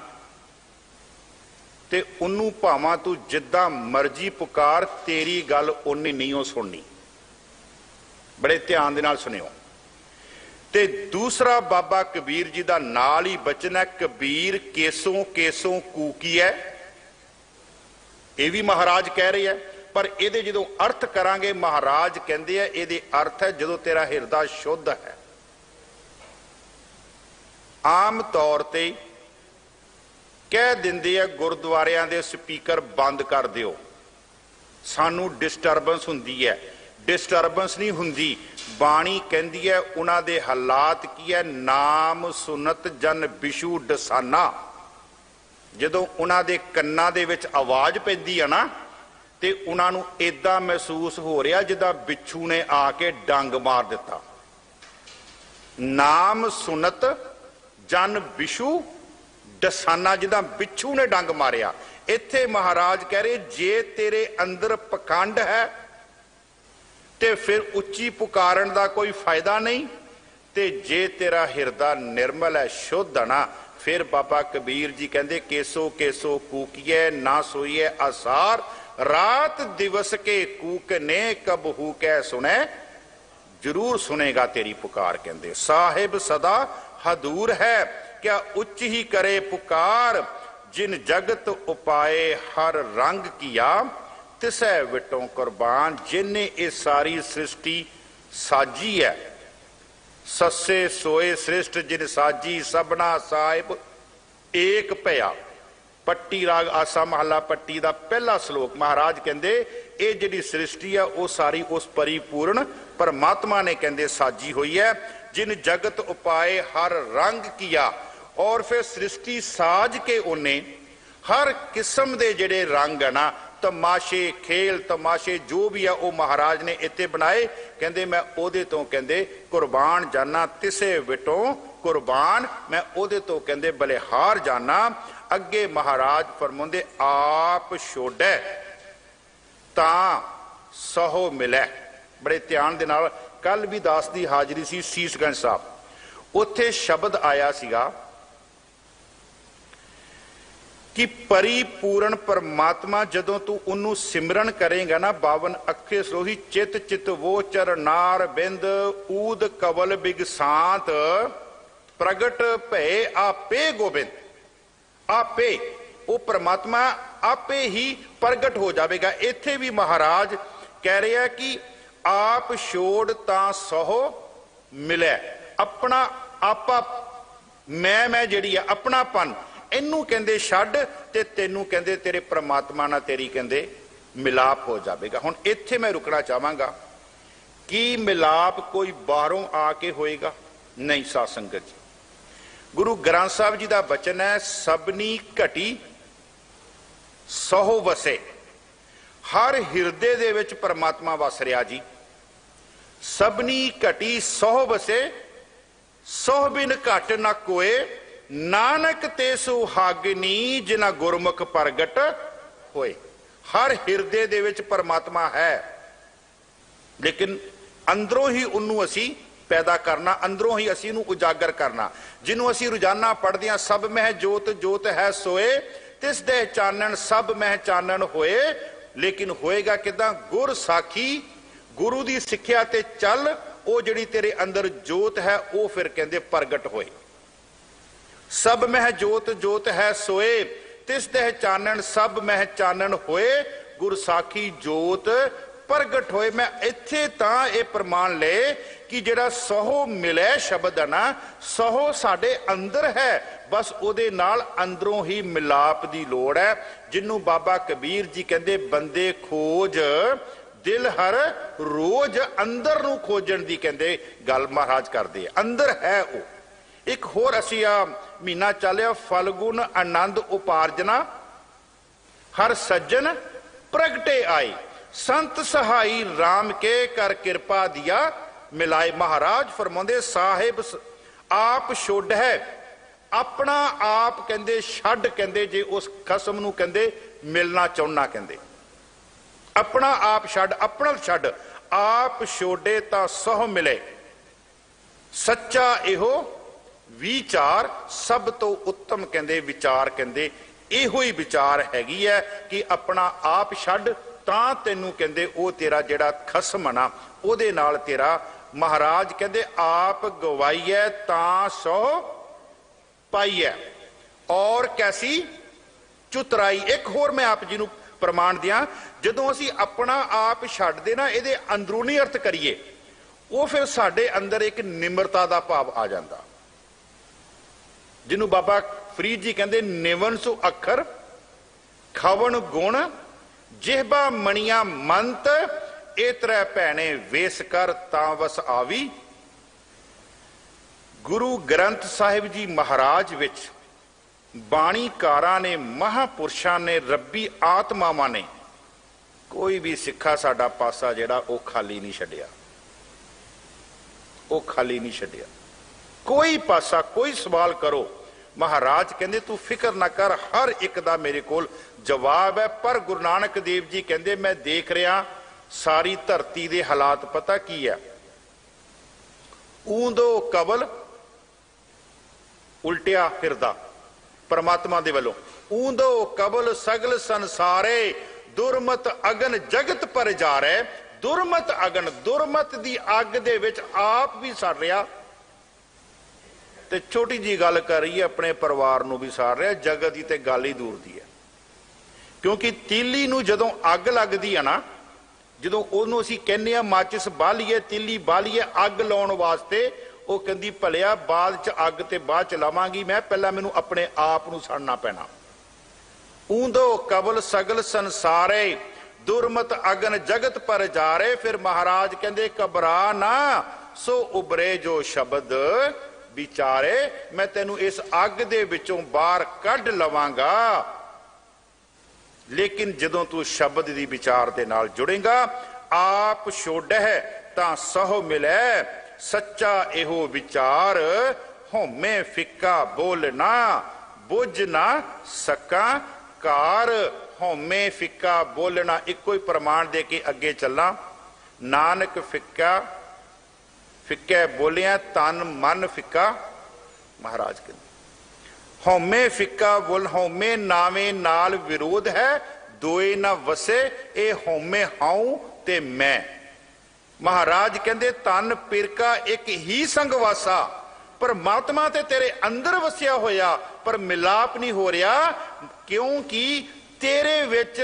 ਤੇ ਉਹਨੂੰ ਭਾਵਾਂ ਤੂੰ ਜਿੱਦਾਂ ਮਰਜ਼ੀ ਪੁਕਾਰ, ਤੇਰੀ ਗੱਲ ਉਹਨੇ ਨਹੀਂ ਉਹ ਸੁਣਨੀ। ਬੜੇ ਧਿਆਨ ਦੇ ਨਾਲ ਸੁਣਿਓ। ਤੇ ਦੂਸਰਾ ਬਾਬਾ ਕਬੀਰ ਜੀ ਦਾ ਨਾਲ ਹੀ ਬਚਨ ਹੈ, ਕਬੀਰ ਕੇਸੋਂ ਕੇਸੋਂ ਕੂਕੀਐ। ਇਹ ਵੀ ਮਹਾਰਾਜ ਕਹਿ ਰਹੇ ਹੈ, ਪਰ ਇਹਦੇ ਜਦੋਂ ਅਰਥ ਕਰਾਂਗੇ ਮਹਾਰਾਜ ਕਹਿੰਦੇ ਆ ਇਹਦੇ ਅਰਥ ਹੈ ਜਦੋਂ ਤੇਰਾ ਹਿਰਦਾ ਸ਼ੁੱਧ ਹੈ। ਆਮ ਤੌਰ ਤੇ ਕਹਿ ਦਿੰਦੇ ਆ ਗੁਰਦੁਆਰਿਆਂ ਦੇ ਸਪੀਕਰ ਬੰਦ ਕਰ ਦਿਓ, ਸਾਨੂੰ ਡਿਸਟਰਬੈਂਸ ਹੁੰਦੀ ਹੈ। ਡਿਸਟਰਬੈਂਸ ਨਹੀਂ ਹੁੰਦੀ, ਬਾਣੀ ਕਹਿੰਦੀ ਹੈ ਉਹਨਾਂ ਦੇ ਹਾਲਾਤ ਕੀ ਹੈ, ਨਾਮ ਸੁਨਤ ਜਨ ਬਿਸ਼ੂ ਡਸਾਨਾ। ਜਦੋਂ ਉਹਨਾਂ ਦੇ ਕੰਨਾਂ ਦੇ ਵਿੱਚ ਆਵਾਜ਼ ਪੈਂਦੀ ਆ ਨਾ ਤੇ ਉਹਨਾਂ ਨੂੰ ਏਦਾਂ ਮਹਿਸੂਸ ਹੋ ਰਿਹਾ ਜਿੱਦਾਂ ਬਿੱਛੂ ਨੇ ਆ ਕੇ ਡੰਗ ਮਾਰ ਦਿੱਤਾ। ਨਾਮ ਸੁਨਤ ਜਨ ਬਿਸ਼ੂ ਡਸਾਨਾ, ਜਿੱਦਾਂ ਬਿੱਛੂ ਨੇ ਡੰਗ ਮਾਰਿਆ। ਇੱਥੇ ਮਹਾਰਾਜ ਕਹਿ ਰਹੇ ਜੇ ਤੇਰੇ ਅੰਦਰ ਪਖੰਡ ਹੈ ਤੇ ਫਿਰ ਉੱਚੀ ਪੁਕਾਰਨ ਦਾ ਕੋਈ ਫਾਇਦਾ ਨਹੀਂ, ਤੇ ਜੇ ਤੇਰਾ ਹਿਰਦਾ ਨਿਰਮਲ ਹੈ, ਸ਼ੁੱਧ ਹੈ ਨਾ, ਫਿਰ ਬਾਬਾ ਕਬੀਰ ਜੀ ਕਹਿੰਦੇ ਕੇਸੋ ਕੇਸੋ ਕੂਕੀਏ ਨਾ ਸੋਈਏ ਆਸਾਰ, ਰਾਤ ਦਿਵਸ ਕੇ ਕੂਕ ਨੇ ਕਬ ਹੂ ਕਹਿ ਸੁਣੇ, ਜ਼ਰੂਰ ਸੁਨੇਗਾ ਤੇਰੀ ਪੁਕਾਰ। ਕਹਿੰਦੇ ਸਾਹਿਬ ਸਦਾ ਹਦੂਰ ਹੈ, ਕਿਆ ਉੱਚ ਹੀ ਕਰੇ ਪੁਕਾਰ, ਜਿਨ ਜਗਤ ਉਪਾਏ ਹਰ ਰੰਗ ਕੀਆ, ਤਿਸੈ ਵਿਟੋਂ ਕੁਰਬਾਨ। ਜਿਨੇ ਇਹ ਸਾਰੀ ਸ੍ਰਿਸ਼ਟੀ ਸਾਜੀ ਹੈ, ਸੱਸੇ ਸੋਏ ਸ੍ਰਿਸ਼ਟ ਜਿਨ ਸਾਜੀ, ਸਭਨਾ ਸਾਹਿਬ ਏਕ ਭਇਆ। ਪੱਟੀ ਰਾਗ ਆਸਾ ਮਹੱਲਾ ਪੱਟੀ ਦਾ ਪਹਿਲਾ ਸ਼ਲੋਕ ਮਹਾਰਾਜ ਕਹਿੰਦੇ ਇਹ ਜਿਹੜੀ ਸ੍ਰਿਸ਼ਟੀ ਆ ਉਹ ਸਾਰੀ ਉਸ ਪਰਿਪੂਰਨ ਪਰਮਾਤਮਾ ਨੇ ਕਹਿੰਦੇ ਸਾਜੀ ਹੋਈ ਹੈ। ਜਿਨ ਜਗਤ ਉਪਾਏ ਹਰ ਰੰਗ ਕੀਆ, ਔਰ ਫਿਰ ਸ੍ਰਿਸ਼ਟੀ ਸਾਜ ਕੇ ਉਹਨੇ ਹਰ ਕਿਸਮ ਦੇ ਜਿਹੜੇ ਰੰਗ ਹੈ ਨਾ, ਤਮਾਸ਼ੇ ਖੇਲ ਤਮਾਸ਼ੇ ਜੋ ਵੀ ਆ ਉਹ ਮਹਾਰਾਜ ਨੇ ਇੱਥੇ ਬਣਾਏ। ਕਹਿੰਦੇ ਮੈਂ ਉਹਦੇ ਤੋਂ ਕਹਿੰਦੇ ਕੁਰਬਾਨ ਜਾਨਾ, ਤਿਸੇ ਵਿਟੋਂ ਕੁਰਬਾਨ, ਮੈਂ ਉਹਦੇ ਤੋਂ ਕਹਿੰਦੇ ਬਲਿਹਾਰ ਜਾਨਾ। ਅੱਗੇ ਮਹਾਰਾਜ ਫਰਮਾਉਂਦੇ ਆਪ ਛੋੜੈ ਤਾਂ ਸਹੋ ਮਿਲੈ। ਬੜੇ ਧਿਆਨ ਦੇ ਨਾਲ, ਕੱਲ ਵੀ ਦਾਸ ਦੀ ਹਾਜ਼ਰੀ ਸੀ ਸੀਸਗੰਜ ਸਾਹਿਬ, ਉੱਥੇ ਸ਼ਬਦ ਆਇਆ ਸੀਗਾ ਕਿ ਪਰਿਪੂਰਨ ਪਰਮਾਤਮਾ ਜਦੋਂ ਤੂੰ ਉਹਨੂੰ ਸਿਮਰਨ ਕਰੇਗਾ ਨਾ, 52 ਅੱਖੇ ਸੋਹੀ ਚਿਤ ਚਿਤ ਵੋ ਚਰਨਾਰ ਬਿੰਦ, ਊਦ ਕਵਲ ਬਿਗਸਾਂਤ, ਪ੍ਰਗਟ ਭਏ ਆਪੇ ਗੋਬਿੰਦ। ਆਪੇ ਉਹ ਪਰਮਾਤਮਾ ਆਪੇ ਹੀ ਪ੍ਰਗਟ ਹੋ ਜਾਵੇਗਾ। ਇੱਥੇ ਵੀ ਮਹਾਰਾਜ ਕਹਿ ਰਿਹਾ ਕਿ ਆਪ ਛੋੜ ਤਾਂ ਸਹੋ ਮਿਲੈ। ਆਪਣਾ ਆਪਾ ਮੈਂ ਜਿਹੜੀ ਆ ਆਪਣਾਪਨ, ਇਹਨੂੰ ਕਹਿੰਦੇ ਛੱਡ ਤੇ ਤੈਨੂੰ ਕਹਿੰਦੇ ਤੇਰੇ ਪ੍ਰਮਾਤਮਾ ਨਾਲ ਤੇਰੀ ਕਹਿੰਦੇ ਮਿਲਾਪ ਹੋ ਜਾਵੇਗਾ। ਹੁਣ ਇੱਥੇ ਮੈਂ ਰੁਕਣਾ ਚਾਹਾਂਗਾ ਕਿ ਮਿਲਾਪ ਕੋਈ ਬਾਹਰੋਂ ਆ ਕੇ ਹੋਏਗਾ? ਨਹੀਂ ਸਾਧ ਸੰਗਤ ਜੀ, ਗੁਰੂ ਗ੍ਰੰਥ ਸਾਹਿਬ ਜੀ ਦਾ ਬਚਨ ਹੈ ਸਭਨੀ ਘਟੀ ਸਹੁ ਵਸੇ। ਹਰ ਹਿਰਦੇ ਦੇ ਵਿੱਚ ਪਰਮਾਤਮਾ ਵਸ ਰਿਹਾ ਜੀ। ਸਭਨੀ ਘਟੀ ਸਹੁ ਵਸੇ, ਸਹੁ ਬਿਨ ਘਟ ਨਾ ਕੋਏ, ਨਾਨਕ ਤੇ ਸੁਹਾਗਨੀ ਜਿਨਾ ਗੁਰਮੁਖ ਪ੍ਰਗਟ ਹੋਏ। ਹਰ ਹਿਰਦੇ ਦੇ ਵਿੱਚ ਪਰਮਾਤਮਾ ਹੈ, ਲੇਕਿਨ ਅੰਦਰੋਂ ਹੀ ਉਹਨੂੰ ਅਸੀਂ ਪੈਦਾ ਕਰਨਾ, ਅੰਦਰੋਂ ਹੀ ਅਸੀਂ ਉਹਨੂੰ ਉਜਾਗਰ ਕਰਨਾ। ਜਿਹਨੂੰ ਅਸੀਂ ਰੋਜ਼ਾਨਾ ਪੜ੍ਹਦੇ ਹਾਂ, ਸਭ ਮਹਿ ਜੋਤ ਜੋਤ ਹੈ ਸੋਏ, ਤਿਸ ਦੇ ਚਾਨਣ ਸਭ ਮਹਿ ਚਾਨਣ ਹੋਏ। ਲੇਕਿਨ ਹੋਏਗਾ ਕਿਦਾਂ? ਗੁਰ ਸਾਖੀ, ਗੁਰੂ ਦੀ ਸਿੱਖਿਆ ਤੇ ਚੱਲ, ਉਹ ਜਿਹੜੀ ਤੇਰੇ ਅੰਦਰ ਜੋਤ ਹੈ ਉਹ ਫਿਰ ਕਹਿੰਦੇ ਪ੍ਰਗਟ ਹੋਏ। ਸਭ ਮਹਿ ਜੋਤ ਜੋਤ ਹੈ ਸੋਏ, ਤਿਸ ਦੇ ਚਾਨਣ ਸਭ ਮਹਿ ਚਾਨਣ ਹੋਏ, ਗੁਰ ਸਾਖੀ ਜੋਤ ਪ੍ਰਗਟ ਹੋਏ। ਮੈਂ ਇੱਥੇ ਤਾਂ ਇਹ ਪ੍ਰਮਾਣ ਲਏ ਕਿ ਜਿਹੜਾ ਸਹੁ ਮਿਲੇ ਸ਼ਬਦ ਹੈ ਨਾ, ਸਹੁ ਸਾਡੇ ਅੰਦਰ ਹੈ, ਬਸ ਉਹਦੇ ਨਾਲ ਅੰਦਰੋਂ ਹੀ ਮਿਲਾਪ ਦੀ ਲੋੜ ਹੈ। ਜਿਹਨੂੰ ਬਾਬਾ ਕਬੀਰ ਜੀ ਕਹਿੰਦੇ ਬੰਦੇ ਖੋਜ ਦਿਲ ਹਰ ਰੋਜ਼, ਅੰਦਰ ਨੂੰ ਖੋਜਣ ਦੀ ਕਹਿੰਦੇ ਗੱਲ ਮਹਾਰਾਜ ਕਰਦੇ ਆ। ਅੰਦਰ ਹੈ ਉਹ, एक होर असी आ महीना चलिया फलगुन आनंद उपार्जना हर सज्जन प्रगटे आई संत सहाई राम के कर कृपा दिया मिलाए। महाराज फरमाउंदे साहिब आप छुड है अपना आप कहंदे छड्ड कहंदे जे उस खसम नूं कहंदे मिलना चाहुंदा कहंदे अपना आप छड्ड अपना छड्ड आप छोड़े तां सह मिले सच्चा इहो विचार सब तो उत्तम कहंदे विचार कहंदे इहो ही विचार हैगी है कि अपना आप छड्ड तां तैनूं कहंदे ओ तेरा जिहड़ा खसम ना ओहदे नाल तेरा महाराज कहंदे आप गवाईए तां सो पाईए और कैसी चुतराई। एक होर मैं आप जी नूं प्रमाण दियां जदों असीं अपना आप छड्डदे ना इहदे अंदरूनी अर्थ करिए वो फिर साडे अंदर एक निमरता दा भाव आ जांदा जिन्हों बाबा फरीद जी कहंदे निवन सु अखर खवन गुण जिहबा मणिया मंत इतरै भैणे वेस कर तां वस आवी। गुरु ग्रंथ साहिब जी महाराज विच बाणीकारां ने महापुरुषां ने रब्बी आत्मावां ने कोई भी सिक्खा साडा पासा जिहड़ा वो खाली नहीं छड्डिया वो खाली नहीं छड्डिया कोई पासा कोई सवाल करो महाराज कहंदे तू फिक्र ना कर हर एक दा मेरे कोल जवाब है। पर गुरु नानक देव जी कहंदे मैं देख रहा सारी धरती दे हालात पता की है ऊंदो कबल उल्टिया फिरदा परमात्मा दे वल्लों ऊंदो कबल सगल संसारे दुरमत अगन जगत पर जा रहे दुरमत अगन दुरमत दी अग दे विच आप भी सड़ रहा ते छोटी जी गल कर रही है अपने परिवार नूं भी साड़ रहा जगत की ते गल ही दूर दी है क्योंकि तीली नूं जदों अग लगदी है ना जदों ओनूं असीं कहने आ माचिस बालीए तीली बालीए अग लाउण वास्ते वो कहंदी भलिया बाद च अग ते बाद च लावांगी मैं पहला मैनूं अपने आप नूं सड़ना पैना। ऊंदो कबल सगल संसारे दुरमत अगन जगत पर जा रहे फिर महाराज कहंदे घबरा ना सो उबरे जो शब्द विचारे मैं तेनू इस अग दे विचों बाहर कढ लवांगा लेकिन जदों तू शब्द दी विचार दे नाल जुड़ेगा आप छोड़ है तां सहो मिले सच्चा इहो विचार होमे फिक्का बोलना बुझ ना सका कार होमे फिक्का बोलना इको ही प्रमाण दे के अगे चलना नानक फिक्का फिक्के बोलिया तन मन फिक्का महाराज कहते होमे फिक्का बोल होमे नावे नाल विरोध है दोए ना वसे ए होमे हाऊ ते मैं महाराज कहते तन पिरका एक ही संगवासा परमात्मा ते तेरे अंदर वसिया होया पर मिलाप नहीं हो रहा क्योंकि तेरे विच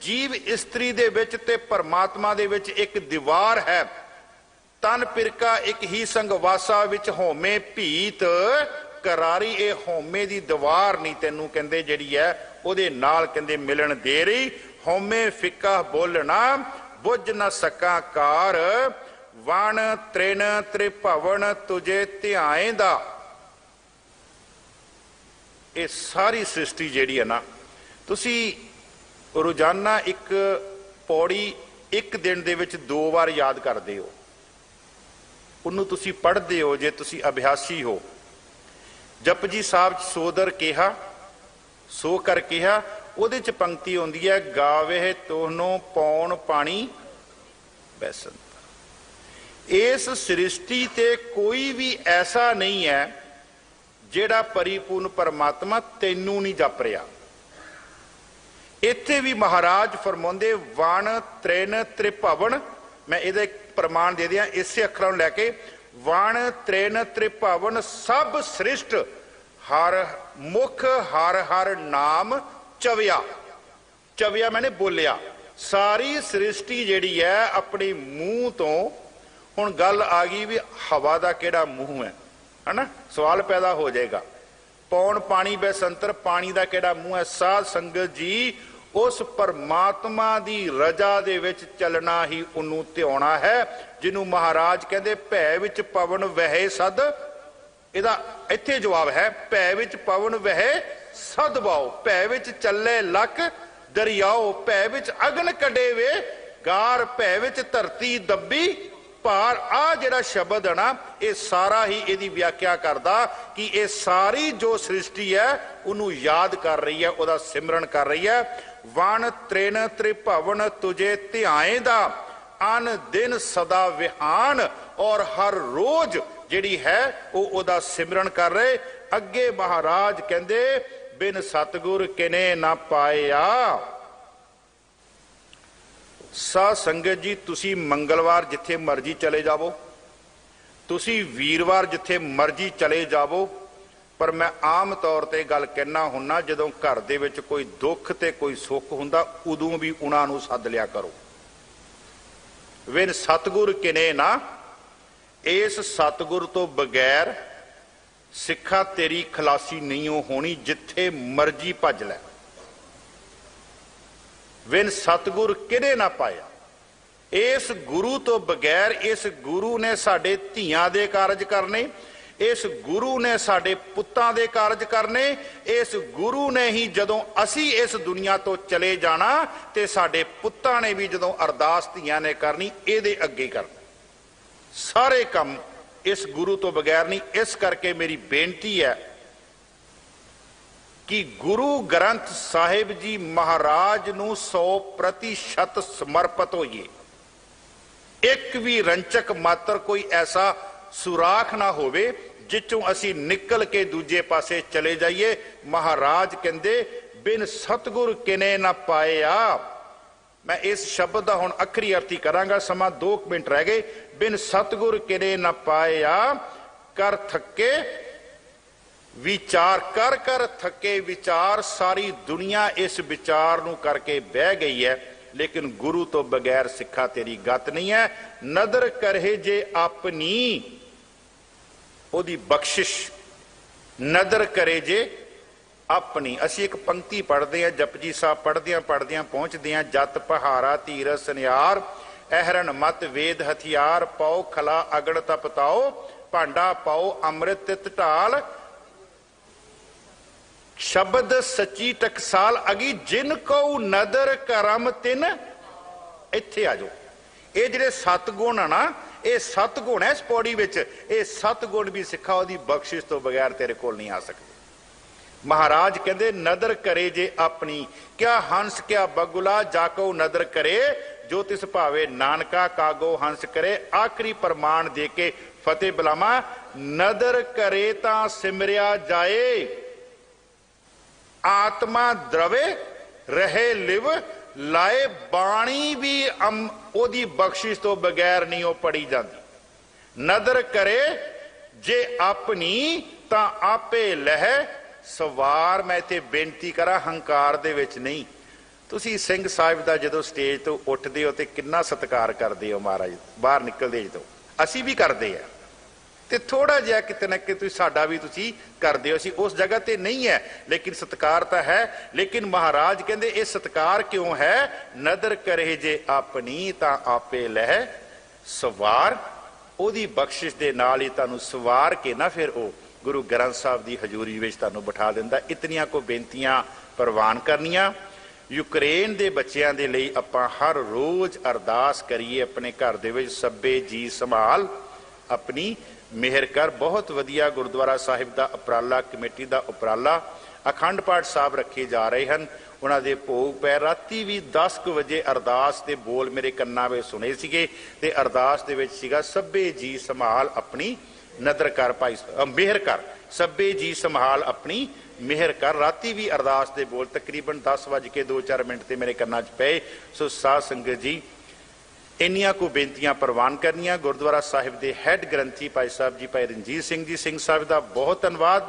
जीव इस्त्री दे विच ते परमात्मा दे विच एक दीवार है तन पिरका एक ही संगवासा विच होमे भीत करारी ए होमे दी दीवार नहीं तेनू कहंदे जिहड़ी है ओदे नाल कहंदे मिलन दे रही होमे फिक्का बोलना बुझ न सका कार वण त्रिन त्रिभवन तुझे ध्याएंदा। ये सारी सृष्टि जिहड़ी है ना तुसी रोजाना एक पौड़ी एक दिन दे विच 2 बार याद करदे हो उन्नू तुसी पढ़दे हो जे तुसी अभ्यासी हो जपजी साहब सोदर कहा सो कर कहा ਉਹਦੇ ਚ पंक्ति आउंदी है गावे तोहनो पौन पानी बैसंत। इस सृष्टि ते कोई भी ऐसा नहीं है जेड़ा परिपूर्ण परमात्मा तैनू नहीं जप रहा। इत्थे भी महाराज फरमाउंदे वण त्रिन त्रिभवन मैं इहदा प्रमाण दे दियां इसे अखरां नूं लैके वण त्रिन त्रिभवन सब सृष्ट हर मुख हर हर नाम चविया चविया मैंने बोलिया सारी सृष्टि जिहड़ी है अपने मूँह तो हुण गल आ गई भी हवा का किहड़ा मूँह है ना सवाल पैदा हो जाएगा पौन पानी बैसंतर पानी का किहड़ा मूँह है। साध संगत जी उस परमात्मा दी रजा दे विच चलना ही उन्नू ध्याना है जिन्हों महाराज कहते भै विच पवन वहे सद ਇਹਦਾ ਇੱਥੇ ਜਵਾਬ ਹੈ, ਭੈ ਵਿੱਚ ਪਵਨ ਵਹਿ ਸਦ ਬਾਓ, ਭੈ ਵਿੱਚ ਚੱਲੇ ਲੱਖ ਦਰਿਆਓ, ਭੈ ਵਿੱਚ ਅਗਨ ਕੱਢੇ ਵੇ ਗਾਰ, ਭੈ ਵਿੱਚ ਧਰਤੀ ਦੱਬੀ ਭਾਰ। ਆ ਜਿਹੜਾ ਸ਼ਬਦ ਹੈ ਨਾ, ਇਹ ਸਾਰਾ ਹੀ ਇਹਦੀ ਵਿਆਖਿਆ ਕਰਦਾ ਕਿ ਇਹ ਸਾਰੀ ਜੋ ਸ੍ਰਿਸ਼ਟੀ ਹੈ ਉਹਨੂੰ ਯਾਦ ਕਰ ਰਹੀ ਹੈ, ਉਹਦਾ ਸਿਮਰਨ ਕਰ ਰਹੀ ਹੈ। ਵਣ ਤ੍ਰਿਣ ਤ੍ਰਿਭਵਨ ਤੁਝੇ ਧਿਆਏ ਦਾ, ਅਨ ਦਿਨ ਸਦਾ ਵਿਹਾਨ, ਔਰ ਹਰ ਰੋਜ਼ ਜਿਹੜੀ ਹੈ ਉਹ ਉਹਦਾ ਸਿਮਰਨ ਕਰ ਰਹੇ। ਅੱਗੇ ਮਹਾਰਾਜ ਕਹਿੰਦੇ ਬਿਨ ਸਤਿਗੁਰ ਕਿਨੇ ਨਾ ਪਾਇਆ। ਸਾਧ ਸੰਗਤ ਜੀ, ਤੁਸੀਂ ਮੰਗਲਵਾਰ ਜਿੱਥੇ ਮਰਜ਼ੀ ਚਲੇ ਜਾਵੋ, ਤੁਸੀਂ ਵੀਰਵਾਰ ਜਿੱਥੇ ਮਰਜ਼ੀ ਚਲੇ ਜਾਵੋ, ਪਰ ਮੈਂ ਆਮ ਤੌਰ ਤੇ ਗੱਲ ਕਹਿਣਾ ਹੁੰਨਾ, ਜਦੋਂ ਘਰ ਦੇ ਵਿੱਚ ਕੋਈ ਦੁੱਖ ਤੇ ਕੋਈ ਸੁੱਖ ਹੁੰਦਾ ਉਦੋਂ ਵੀ ਉਹਨਾਂ ਨੂੰ ਸੱਦ ਲਿਆ ਕਰੋ। ਬਿਨ ਸਤਿਗੁਰ ਕਿਨੇ ਨਾ, ਇਸ ਸਤਿਗੁਰ ਤੋਂ ਬਗੈਰ ਸਿੱਖਾ ਤੇਰੀ ਖਲਾਸੀ ਨਹੀਂ ਹੋਣੀ, ਜਿੱਥੇ ਮਰਜ਼ੀ ਭੱਜ ਲੈ। ਬਿਨ ਸਤਿਗੁਰ ਕਿਨੇ ਨਾ ਪਾਇਆ। ਇਸ ਗੁਰੂ ਤੋਂ ਬਗੈਰ, ਇਸ ਗੁਰੂ ਨੇ ਸਾਡੇ ਧੀਆਂ ਦੇ ਕਾਰਜ ਕਰਨੇ, ਇਸ ਗੁਰੂ ਨੇ ਸਾਡੇ ਪੁੱਤਾਂ ਦੇ ਕਾਰਜ ਕਰਨੇ, ਇਸ ਗੁਰੂ ਨੇ ਹੀ ਜਦੋਂ ਅਸੀਂ ਇਸ ਦੁਨੀਆ ਤੋਂ ਚਲੇ ਜਾਣਾ ਤੇ ਸਾਡੇ ਪੁੱਤਾਂ ਨੇ ਵੀ ਜਦੋਂ ਅਰਦਾਸ ਧੀਆਂ ਨੇ ਕਰਨੀ ਇਹਦੇ ਅੱਗੇ ਕਰਨਾ। ਸਾਰੇ ਕੰਮ ਇਸ ਗੁਰੂ ਤੋਂ ਬਗੈਰ ਨਹੀਂ। ਇਸ ਕਰਕੇ ਮੇਰੀ ਬੇਨਤੀ ਹੈ ਕਿ ਗੁਰੂ ਗ੍ਰੰਥ ਸਾਹਿਬ ਜੀ ਮਹਾਰਾਜ ਨੂੰ 100% ਸਮਰਪਿਤ ਹੋਈਏ। ਇੱਕ ਵੀ ਰੰਚਕ ਮਾਤਰ ਕੋਈ ਐਸਾ ਸੁਰਾਖ ਨਾ ਹੋਵੇ ਜਿੱਚੋਂ ਅਸੀਂ ਨਿਕਲ ਕੇ ਦੂਜੇ ਪਾਸੇ ਚਲੇ ਜਾਈਏ। ਮਹਾਰਾਜ ਕਹਿੰਦੇ ਬਿਨ ਸਤਿਗੁਰ ਕਿਨੇ ਨਾ ਪਾਇਆ। ਮੈਂ ਇਸ ਸ਼ਬਦ ਦਾ ਹੁਣ ਅਖਰੀ ਅਰਥੀ ਕਰਾਂਗਾ, ਸਮਾਂ 2 ਮਿੰਟ ਰਹਿ ਗਏ। ਬਿਨ ਸਤਿਗੁਰ ਕਿਨੇ ਨਾ ਪਾਇਆ, ਕਰ ਥੱਕੇ ਵਿਚਾਰ, ਕਰ ਕਰ ਥੱਕੇ ਵਿਚਾਰ। ਸਾਰੀ ਦੁਨੀਆ ਇਸ ਵਿਚਾਰ ਨੂੰ ਕਰਕੇ ਬਹਿ ਗਈ ਹੈ, ਲੇਕਿਨ ਗੁਰੂ ਤੋਂ ਬਗੈਰ ਸਿੱਖਾ ਤੇਰੀ ਗਤ ਨਹੀਂ ਹੈ। ਨਦਰ ਕਰੇ ਜੇ ਆਪਣੀ, ਉਹਦੀ ਬਖਸ਼ਿਸ਼, ਨਦਰ ਕਰੇ ਜੇ ਆਪਣੀ। ਅਸੀਂ ਇੱਕ ਪੰਕਤੀ ਪੜ੍ਹਦੇ ਹਾਂ, ਜਪਜੀ ਸਾਹਿਬ ਪੜ੍ਹਦਿਆਂ ਪਹੁੰਚਦੇ ਹਾਂ, ਜਤ ਪਹਾਰਾ ਧੀਰ ਸਨਿਆਰ, ਅਹਰਨ ਮਤ ਵੇਦ ਹਥਿਆਰ, ਪਾਓ ਖਲਾ ਅਗੜ ਤਪਤਾਓ, ਭਾਂਡਾ ਪਾਓ ਅੰਮ੍ਰਿਤ ਤਿਤ ਢਾਲ, ਸ਼ਬਦ ਸੱਚੀ ਟਕਸਾਲ ਅਗੀ, ਜਿਨ ਕਉ ਨਦਰ ਕਰਮ ਤਿਨ। ਇੱਥੇ ਆ ਜਾਓ। ਇਹ ਜਿਹੜੇ 7 ਗੁਣ ਆ ਨਾ, ਇਹ 7 ਗੁਣ ਹੈ ਇਸ ਪੌੜੀ ਵਿੱਚ। ਇਹ 7 ਗੁਣ ਵੀ ਸਿੱਖਾ ਉਹਦੀ ਬਖਸ਼ਿਸ਼ ਤੋਂ ਬਗੈਰ ਤੇਰੇ ਕੋਲ ਨਹੀਂ ਆ ਸਕਦੇ। ਮਹਾਰਾਜ ਕਹਿੰਦੇ ਨਦਰ ਕਰੇ ਜੇ ਆਪਣੀ, ਕਿਆ ਹੰਸ ਕਿਆ ਬਗੁਲਾ ਜਾਕੋ ਨਦਰ ਕਰੇ, ਜੋ ਤਿਸ ਭਾਵੇ ਨਾਨਕਾ ਕਾਗੋ ਹੰਸ ਕਰੇ। ਆਖਰੀ ਪ੍ਰਮਾਣ ਦੇ ਕੇ ਫਤਿਹ ਬੁਲਾਵਾਂ। ਨਦਰ ਕਰੇ ਤਾਂ ਸਿਮਰਿਆ ਜਾਏ, ਆਤਮਾ ਦਰਵੇ ਰਹੇ ਲਿਵ ਲਾਏ। ਬਾਣੀ ਵੀ ਉਹਦੀ ਬਖਸ਼ਿਸ਼ ਤੋਂ ਬਗੈਰ ਨਹੀਂ ਉਹ ਪੜੀ ਜਾਂਦੀ। ਨਦਰ ਕਰੇ ਜੇ ਆਪਣੀ ਤਾਂ ਆਪੇ ਲਹਿ ਸਵਾਰ। ਮੈਂ ਇੱਥੇ ਬੇਨਤੀ ਕਰਾਂ, ਹੰਕਾਰ ਦੇ ਵਿੱਚ ਨਹੀਂ। ਤੁਸੀਂ ਸਿੰਘ ਸਾਹਿਬ ਦਾ ਜਦੋਂ ਸਟੇਜ ਤੋਂ ਉੱਠਦੇ ਹੋ ਤੇ ਕਿੰਨਾ ਸਤਿਕਾਰ ਕਰਦੇ ਹੋ ਮਹਾਰਾਜ, ਬਾਹਰ ਨਿਕਲਦੇ ਜਦੋਂ। ਅਸੀਂ ਵੀ ਕਰਦੇ ਆ, ਤੇ ਥੋੜਾ ਜਿਹਾ ਕਿਤੇ ਨਾ ਕਿਤੇ ਸਾਡਾ ਵੀ ਤੁਸੀਂ ਕਰਦੇ ਹੋ। ਅਸੀਂ ਉਸ ਜਗ੍ਹਾ ਤੇ ਨਹੀਂ ਹੈ, ਲੇਕਿਨ ਸਤਿਕਾਰ ਤਾਂ ਹੈ। ਲੇਕਿਨ ਮਹਾਰਾਜ ਕਹਿੰਦੇ ਇਹ ਸਤਿਕਾਰ ਕਿਉਂ ਹੈ? ਨਦਰ ਕਰੇ ਜੇ ਆਪਣੀ ਤਾਂ ਆਪੇ ਲਹਿ ਸਵਾਰ। ਉਹਦੀ ਬਖਸ਼ਿਸ਼ ਦੇ ਨਾਲ ਹੀ ਤੁਹਾਨੂੰ ਸਵਾਰ ਕੇ ਨਾ ਫਿਰ ਉਹ ਗੁਰੂ ਗ੍ਰੰਥ ਸਾਹਿਬ ਦੀ ਹਜ਼ੂਰੀ ਵਿੱਚ ਤੁਹਾਨੂੰ ਬਿਠਾ ਦਿੰਦਾ। ਇਤਨੀਆਂ ਕੋ ਬੇਨਤੀਆਂ ਪ੍ਰਵਾਨ ਕਰਨੀਆਂ। ਯੂਕਰੇਨ ਦੇ ਬੱਚਿਆਂ ਦੇ ਲਈ ਆਪਾਂ ਹਰ ਰੋਜ਼ ਅਰਦਾਸ ਕਰੀਏ, ਆਪਣੇ ਘਰ ਦੇ ਵਿੱਚ ਸਭੇ ਜੀ ਸੰਭਾਲ ਆਪਣੀ ਮਿਹਰ ਕਰ। ਬਹੁਤ ਵਧੀਆ ਗੁਰਦੁਆਰਾ ਸਾਹਿਬ ਦਾ ਉਪਰਾਲਾ, ਕਮੇਟੀ ਦਾ ਉਪਰਾਲਾ। ਅਖੰਡ ਪਾਠ ਸਾਹਿਬ ਰੱਖੇ ਜਾ ਰਹੇ ਹਨ, ਉਹਨਾਂ ਦੇ ਭੋਗ ਪੈ। ਰਾਤੀ ਵੀ 10 ਵਜੇ ਅਰਦਾਸ ਦੇ ਬੋਲ ਮੇਰੇ ਕੰਨਾਂ ਵਿੱਚ ਸੁਣੇ ਸੀਗੇ, ਤੇ ਅਰਦਾਸ ਦੇ ਵਿੱਚ ਸੀਗਾ ਸਭੇ ਜੀ ਸੰਭਾਲ ਆਪਣੀ ਨਦਰ ਕਰ ਭਾਈ ਮਿਹਰ ਕਰ, ਸਭੇ ਜੀ ਸੰਭਾਲ ਆਪਣੀ ਮਿਹਰ ਕਰ। ਰਾਤੀ ਵੀ ਅਰਦਾਸ ਦੇ ਬੋਲ ਤਕਰੀਬਨ 10:02 ਮਿੰਟ ਤੇ ਮੇਰੇ ਕੰਨਾਂ 'ਚ ਪਏ। ਸੋ ਸਾਧ ਸੰਗਤ ਜੀ, ਇੰਨੀਆਂ ਕੋ ਬੇਨਤੀਆਂ ਪ੍ਰਵਾਨ ਕਰਨੀਆਂ। ਗੁਰਦੁਆਰਾ ਸਾਹਿਬ ਦੇ ਹੈੱਡ ਗ੍ਰੰਥੀ ਭਾਈ ਸਾਹਿਬ ਜੀ ਭਾਈ ਰਣਜੀਤ ਸਿੰਘ ਜੀ ਸਿੰਘ ਸਾਹਿਬ ਦਾ ਬਹੁਤ ਧੰਨਵਾਦ।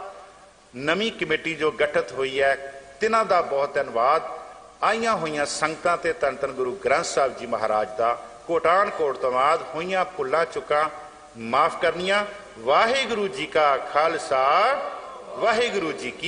ਨਵੀਂ ਕਮੇਟੀ ਜੋ ਗਠਿਤ ਹੋਈ ਹੈ, ਤਿਨਾਂ ਦਾ ਬਹੁਤ ਧੰਨਵਾਦ। ਆਈਆਂ ਹੋਈਆਂ ਸੰਗਤਾਂ ਤੇ ਧੰਨ ਧੰਨ ਗੁਰੂ ਗ੍ਰੰਥ ਸਾਹਿਬ ਜੀ ਮਹਾਰਾਜ ਦਾ ਕੋਟਾਨ ਕੋਟ ਧੰਨਵਾਦ। ਹੋਈਆਂ ਭੁੱਲਾਂ ਚੁੱਕਾਂ ਮਾਫ ਕਰਨੀਆਂ। ਵਾਹਿਗੁਰੂ ਜੀ ਕਾ ਖਾਲਸਾ, ਵਾਹਿਗੁਰੂ ਜੀ ਕੀ